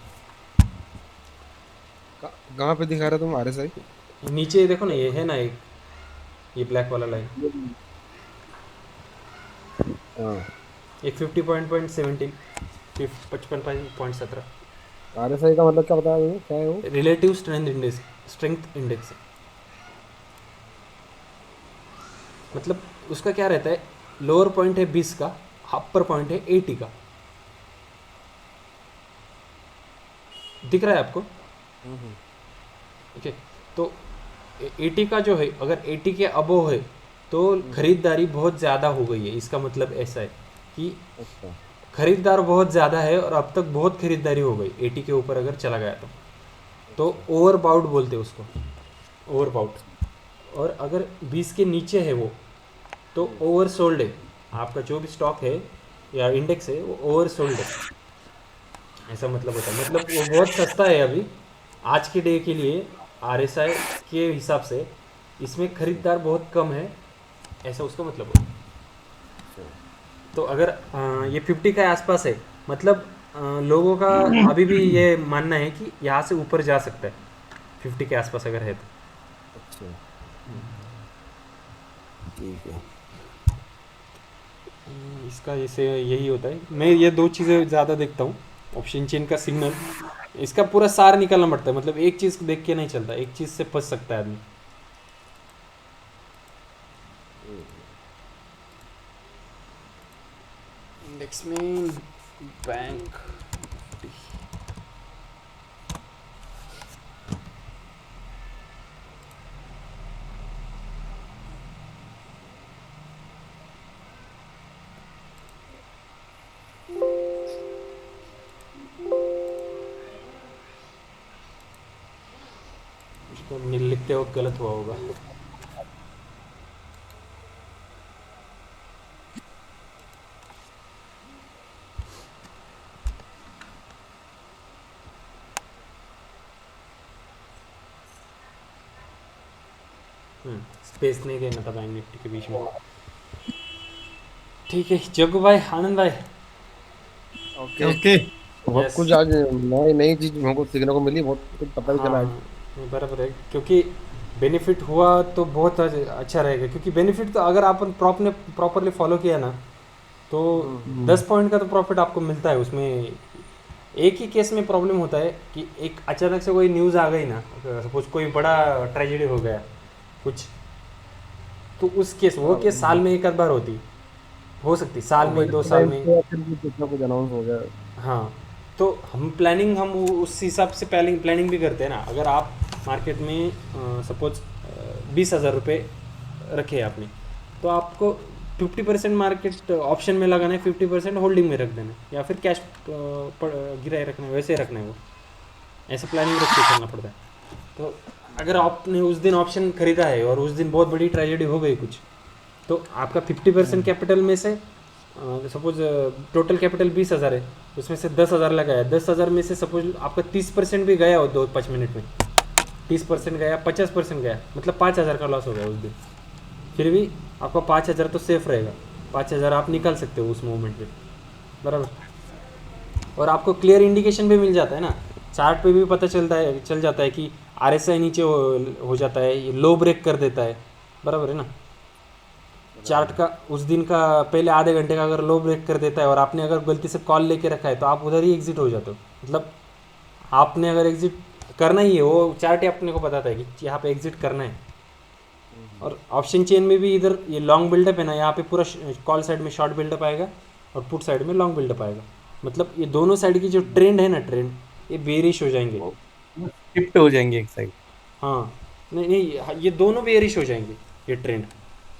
[SPEAKER 2] कहाँ पे दिखा रहे तुम RSI?
[SPEAKER 1] नीचे देखो ना, ये है ना एक, ये ब्लैक वाला लाइन,
[SPEAKER 2] हाँ।
[SPEAKER 1] एक 50.17, 55.17
[SPEAKER 2] RSI का मतलब क्या बताया तुमने, क्या है वो?
[SPEAKER 1] रिलेटिव स्ट्रेंथ इंडेक्स है। मतलब उसका क्या रहता है, लोअर पॉइंट है 20 का, अपर पॉइंट है 80 का। दिख रहा है आपको? ओके। तो 80 का जो है, अगर 80 के अबो है तो खरीदारी बहुत ज़्यादा हो गई है। इसका मतलब ऐसा है कि
[SPEAKER 2] अच्छा।
[SPEAKER 1] खरीदार बहुत ज़्यादा है और अब तक बहुत खरीदारी हो गई। 80 के ऊपर अगर चला गया तो ओवरबाउट बोलते हैं उसको, ओवरबाउट। और अगर 20 के नीचे है वो तो ओवर सोल्ड है। आपका जो भी स्टॉक है या इंडेक्स है वो ओवर सोल्ड है, ऐसा मतलब होता है। मतलब वो बहुत सस्ता है अभी आज के डे के लिए, RSI के हिसाब से इसमें खरीदार बहुत कम है, ऐसा उसका मतलब होता है। तो अगर ये 50 के आसपास है, मतलब लोगों का अभी भी ये मानना है कि यहाँ से ऊपर जा सकता है 50 के आसपास अगर है तो।
[SPEAKER 2] अच्छा ठीक है।
[SPEAKER 1] इसका जैसे यही होता है। मैं ये दो चीज़ें ज़्यादा देखता हूँ, ऑप्शन चेन का सिग्नल, इसका पूरा सार निकालना पड़ता है। मतलब एक चीज़ देख के नहीं चलता, एक चीज़ से फंस सकता है आदमी। इंडेक्स में बैंक उसको लिखते वक्त गलत हुआ होगा। स्पेस नहीं देना था बैंक निफ्टी के बीच में। ठीक है जग्गू भाई, आनंद भाई।
[SPEAKER 2] ओके।
[SPEAKER 3] ओके।
[SPEAKER 2] बहुत
[SPEAKER 1] Yes.
[SPEAKER 2] कुछ आज नई नई चीज हमको सीखने को मिली, बहुत कुछ पता भी चला आज।
[SPEAKER 1] हाँ बराबर है, क्योंकि बेनिफिट हुआ तो बहुत अच्छा रहेगा। क्योंकि बेनिफिट तो अगर आप प्रॉपरली फॉलो किया ना तो 10 पॉइंट का तो प्रॉफिट आपको मिलता है उसमें। एक ही केस में प्रॉब्लम होता है कि एक अचानक से कोई न्यूज़ आ गई ना, सपोज कोई बड़ा ट्रेजेडी हो गया कुछ, तो उस केस वो केस साल में एक आध बार होती, हो सकती साल में 2 साल में।
[SPEAKER 2] कुछ ना कुछ अनाउंस हो गया।
[SPEAKER 1] हाँ, तो हम उस हिसाब से प्लानिंग भी करते हैं ना। अगर आप मार्केट में सपोज 20,000 रुपये रखे आपने, तो आपको 50% मार्केट ऑप्शन में लगाना है, 50% होल्डिंग में रख देना है, या फिर कैश गिराए रखना है, वैसे रखना है वो, ऐसे प्लानिंग रख के चलना पड़ता है। तो अगर आपने उस दिन ऑप्शन खरीदा है और उस दिन बहुत बड़ी ट्रेजेडी हो गई कुछ, तो आपका 50% कैपिटल में से सपोज टोटल कैपिटल 20,000 है, उसमें से 10,000 लगाया, 10,000 में से सपोज आपका 30% भी गया हो 2-5 मिनट में, 30% गया, 50% गया, मतलब 5,000 का लॉस हो गया उस दिन, फिर भी आपका 5,000 तो सेफ रहेगा, 5,000 आप निकाल सकते हो उस मोमेंट में, बराबर। और आपको क्लियर इंडिकेशन भी मिल जाता है ना, चार्ट पे भी पता चल जाता है कि RSI नीचे हो जाता है, ये लो ब्रेक कर देता है, बराबर है ना। चार्ट का उस दिन का पहले आधे घंटे का अगर लो ब्रेक कर देता है और आपने अगर गलती से कॉल लेके रखा है, तो आप उधर ही एग्जिट हो जाते हो, मतलब आपने अगर एग्जिट करना ही है, वो चार्ट ही अपने को बताता है कि यहाँ पे एग्जिट करना है। और ऑप्शन चेन में भी इधर ये लॉन्ग बिल्डअप है ना, यहाँ पे पूरा कॉल साइड में शॉर्ट बिल्डअप आएगा और पुट साइड में लॉन्ग बिल्डअप आएगा, मतलब ये दोनों साइड की जो ट्रेंड है ना, ट्रेंड ये बेरिश हो जाएंगे,
[SPEAKER 3] शिफ्ट हो जाएंगे एक साइड।
[SPEAKER 1] हाँ नहीं नहीं, ये दोनों बेरिश हो जाएंगे, ये ट्रेंड,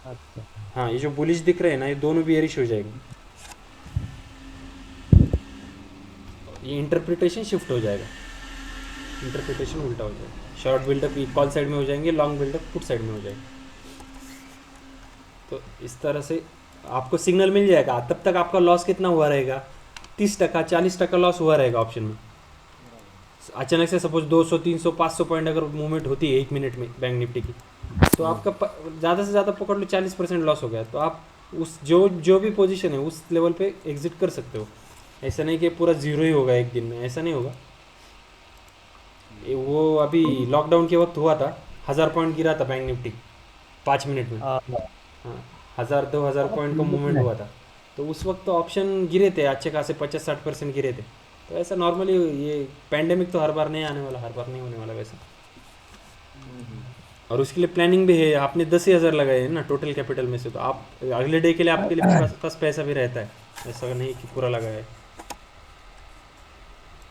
[SPEAKER 3] अच्छा,
[SPEAKER 1] हाँ ये जो बुलिश दिख रहे हैं ना, ये दोनों बेरिश हो जाएंगे, ये इंटरप्रिटेशन शिफ्ट हो जाएगा, इंटरप्रिटेशन उल्टा हो जाएगा, शॉर्ट बिल्डअप कॉल साइड में हो जाएंगे, लॉन्ग बिल्डअप पुट साइड में हो जाएंगे। तो इस तरह से आपको सिग्नल मिल जाएगा, तब तक आपका लॉस कितना हुआ रहेगा, 30%, 40% लॉस हुआ रहेगा ऑप्शन में। अचानक से सपोज 200, 300, 500 पॉइंट अगर मूवमेंट होती है 1 मिनट में बैंक निफ्टी की, तो आपका ज़्यादा से ज़्यादा पकड़ लो 40% लॉस हो गया, तो आप उस जो भी पोजीशन है उस लेवल पे एग्जिट कर सकते हो। ऐसा नहीं कि पूरा जीरो ही होगा एक दिन में, ऐसा नहीं होगा। वो अभी लॉकडाउन के वक्त हुआ था, 1000 पॉइंट गिरा था बैंक निफ्टी 5 मिनट में, हाँ 1000-2000 पॉइंट का मूवमेंट हुआ था, तो उस वक्त तो ऑप्शन गिरे थे अच्छे खासे, 50-60% गिरे थे। तो ऐसा नॉर्मली ये पैंडेमिक तो हर बार नहीं आने वाला, हर बार नहीं होने वाला वैसा। और उसके लिए प्लानिंग भी है, आपने 10,000 लगाए हैं ना टोटल कैपिटल में से, तो आप अगले डे के लिए आपके लिए पास पैसा भी रहता है, ऐसा नहीं कि पूरा लगाया है।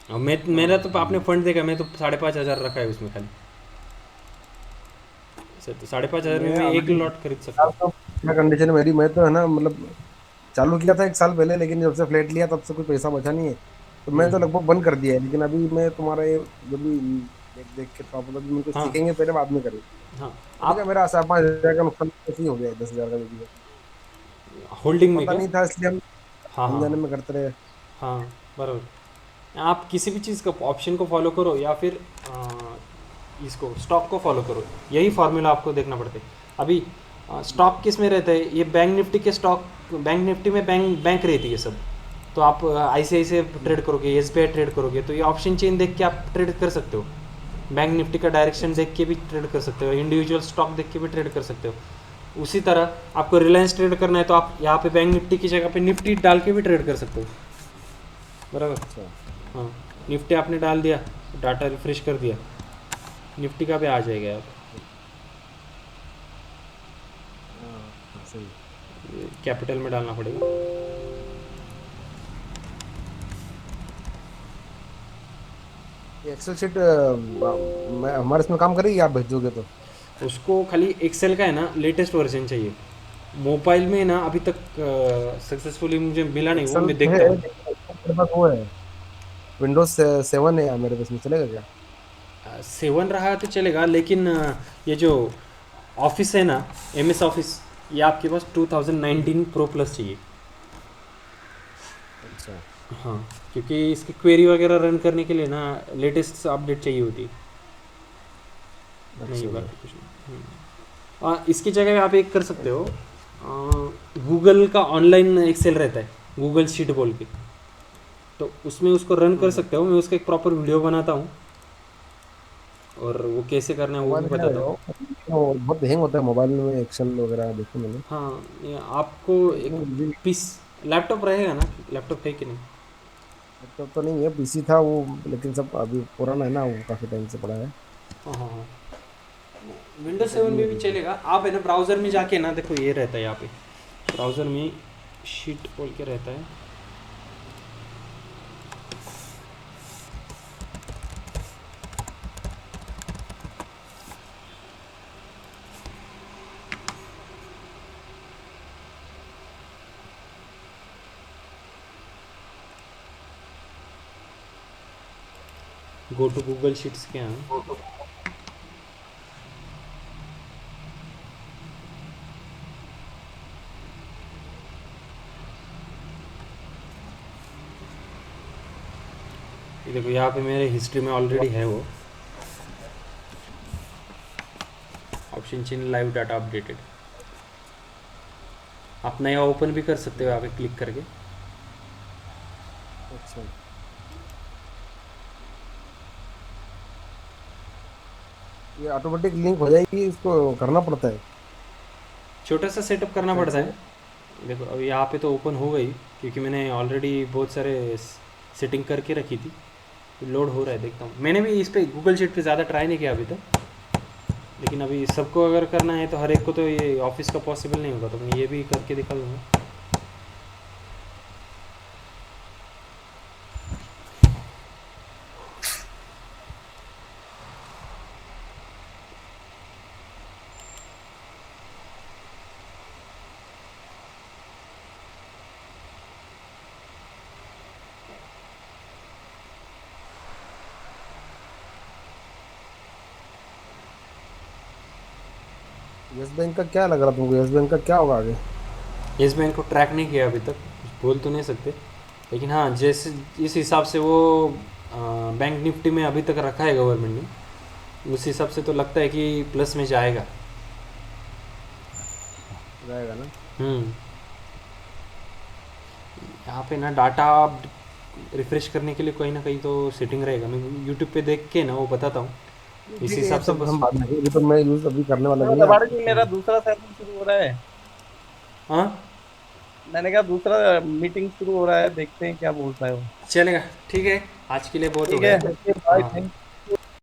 [SPEAKER 1] और मेरा तो आपने फंड देखा, मैं तो 5,500 रखा है उसमें खाली, तो 5,500 में मैं एक लॉट खरीद सकता हूँ।
[SPEAKER 2] क्या कंडीशन मेरी, मैं तो है ना, मतलब चालू किया था 1 साल पहले, लेकिन जब से फ्लैट लिया तब से कोई पैसा बचा नहीं है, तो मैं तो लगभग बंद कर दिया है। लेकिन अभी मैं तुम्हारा ये जब भी देख देख के तो आप लोग कुछ
[SPEAKER 1] हाँ
[SPEAKER 2] सीखेंगे, पहले बाद में करेंगे।
[SPEAKER 1] हाँ,
[SPEAKER 2] अभी क्या मेरा 4-5 हज़ार का नुकसान ऐसे ही हो गया है, 10,000 का भी है।
[SPEAKER 1] होल्डिंग में
[SPEAKER 2] पता
[SPEAKER 1] क्या,
[SPEAKER 2] नहीं था, इसलिए हम
[SPEAKER 1] हाँ हाँ
[SPEAKER 2] अनजाने
[SPEAKER 1] हाँ
[SPEAKER 2] में करते रहे।
[SPEAKER 1] हाँ, बराबर। आप किसी भी चीज़ का ऑप्शन को फॉलो करो या फिर इसको स्टॉक को फॉलो करो, यही फार्मूला आपको देखना पड़ता है। अभी स्टॉक किस में रहता है, ये बैंक निफ्टी के स्टॉक, बैंक निफ्टी में बैंक रहती है सब, तो आप ICICI ट्रेड करोगे, SBI ट्रेड करोगे, तो ये ऑप्शन चेन देख के आप ट्रेड कर सकते हो, बैंक निफ्टी का डायरेक्शन देख के भी ट्रेड कर सकते हो, इंडिविजुअल स्टॉक देख के भी ट्रेड कर सकते हो। उसी तरह आपको रिलायंस ट्रेड करना है, तो आप यहाँ पे बैंक निफ्टी की जगह पे निफ्टी डाल के भी ट्रेड कर सकते हो, बराबर। हाँ, निफ्टी आपने डाल दिया, डाटा रिफ्रेश कर दिया, निफ्टी का भी आ जाएगा यहाँ पे, कैपिटल में डालना पड़ेगा।
[SPEAKER 2] ये एक्सेल शीट हमारे इसमें काम करेगी, आप भेजोगे तो?
[SPEAKER 1] उसको खाली एक्सेल का है ना लेटेस्ट वर्जन चाहिए, मोबाइल में ना अभी तक सक्सेसफुली मुझे मिला नहीं, वो
[SPEAKER 2] एक्सेल
[SPEAKER 1] मैं
[SPEAKER 2] है
[SPEAKER 1] देखता हूँ।
[SPEAKER 2] मेरे पास, वो है विंडोज 7 है मेरे पास में, चलेगा क्या?
[SPEAKER 1] 7 रहा तो चलेगा, लेकिन ये जो ऑफिस है ना, MS ऑफिस, ये आपके पास 2019 प्रो प्लस चाहिए।
[SPEAKER 2] अच्छा,
[SPEAKER 1] हाँ, क्योंकि इसकी क्वेरी वगैरह रन करने के लिए ना लेटेस्ट अपडेट चाहिए होती है। नहीं बाकी कुछ नहीं। इसकी जगह आप एक कर सकते हो, गूगल का ऑनलाइन एक्सेल रहता है, गूगल शीट बोल के, तो उसमें उसको रन कर सकते हो। मैं उसका एक प्रॉपर वीडियो बनाता हूँ और वो कैसे करना है वो भी
[SPEAKER 2] मोबाइल क्या
[SPEAKER 1] बताता
[SPEAKER 2] है
[SPEAKER 1] हूँ।
[SPEAKER 2] वो बहुत हैंग होता है मोबाइल में, एक्सेल वगैरह देखो मैंने।
[SPEAKER 1] हाँ, ये आपको एक पीस लैपटॉप रहेगा ना, लैपटॉप है कि नहीं?
[SPEAKER 2] लैपटॉप तो नहीं है, पीसी था वो, लेकिन सब अभी पुराना है ना, वो काफी टाइम से पड़ा है।
[SPEAKER 1] हाँ हाँ हाँ, विंडोज 7 में भी चलेगा। आप है ना ब्राउज़र में जाके ना देखो, ये रहता है यहाँ पे ब्राउज़र में शीट बोल के रहता है, गो टू गूगल शीट्स के यहाँ ये देखो, यहाँ पे मेरे हिस्ट्री में ऑलरेडी है वो ऑप्शन चिन्ह लाइव डाटा अपडेटेड। आप नया ओपन भी कर सकते हो यहाँ पे क्लिक करके।
[SPEAKER 2] अच्छा, ये ऑटोमेटिक लिंक हो जाएगी, इसको करना पड़ता है?
[SPEAKER 1] छोटा सा सेटअप करना पड़ता है। देखो अब यहाँ पे तो ओपन हो गई क्योंकि मैंने ऑलरेडी बहुत सारे सेटिंग करके रखी थी। लोड हो रहा है, देखता हूँ। मैंने भी इस पे गूगल शीट पे ज़्यादा ट्राई नहीं किया अभी तक, लेकिन अभी सबको अगर करना है तो हर एक को तो ये ऑफिस का पॉसिबल नहीं होगा, तो मैं ये भी करके दिखा दूँगा।
[SPEAKER 2] यस बैंक का क्या लग रहा तुमको? यस बैंक का क्या होगा आगे?
[SPEAKER 1] येस बैंक को ट्रैक नहीं किया अभी तक, कुछ बोल तो नहीं सकते, लेकिन हाँ जैसे इस हिसाब से वो बैंक निफ्टी में अभी तक रखा है गवर्नमेंट ने, उस हिसाब से तो लगता है कि प्लस में जाएगा।
[SPEAKER 2] जाएगा ना?
[SPEAKER 1] यहाँ पे ना डाटा रिफ्रेश करने के लिए कहीं ना कहीं तो सेटिंग रहेगा। मैं यूट्यूब पे देख के ना वो बताता हूँ, इस हिसाब से
[SPEAKER 2] सब
[SPEAKER 1] बस।
[SPEAKER 2] हम बाद में, अभी तो मैं यूज अभी करने वाला नहीं
[SPEAKER 3] दबाड़
[SPEAKER 2] है।
[SPEAKER 3] जी, मेरा दूसरा सेशन शुरू हो रहा है।
[SPEAKER 1] हाँ
[SPEAKER 3] मैंने कहा दूसरा मीटिंग शुरू हो रहा है, देखते हैं क्या बोलता है वो।
[SPEAKER 1] चलेगा, ठीक है, आज के लिए बहुत हो
[SPEAKER 3] ठीक है,
[SPEAKER 1] गया।
[SPEAKER 3] बाय,
[SPEAKER 1] हाँ।
[SPEAKER 3] थैंक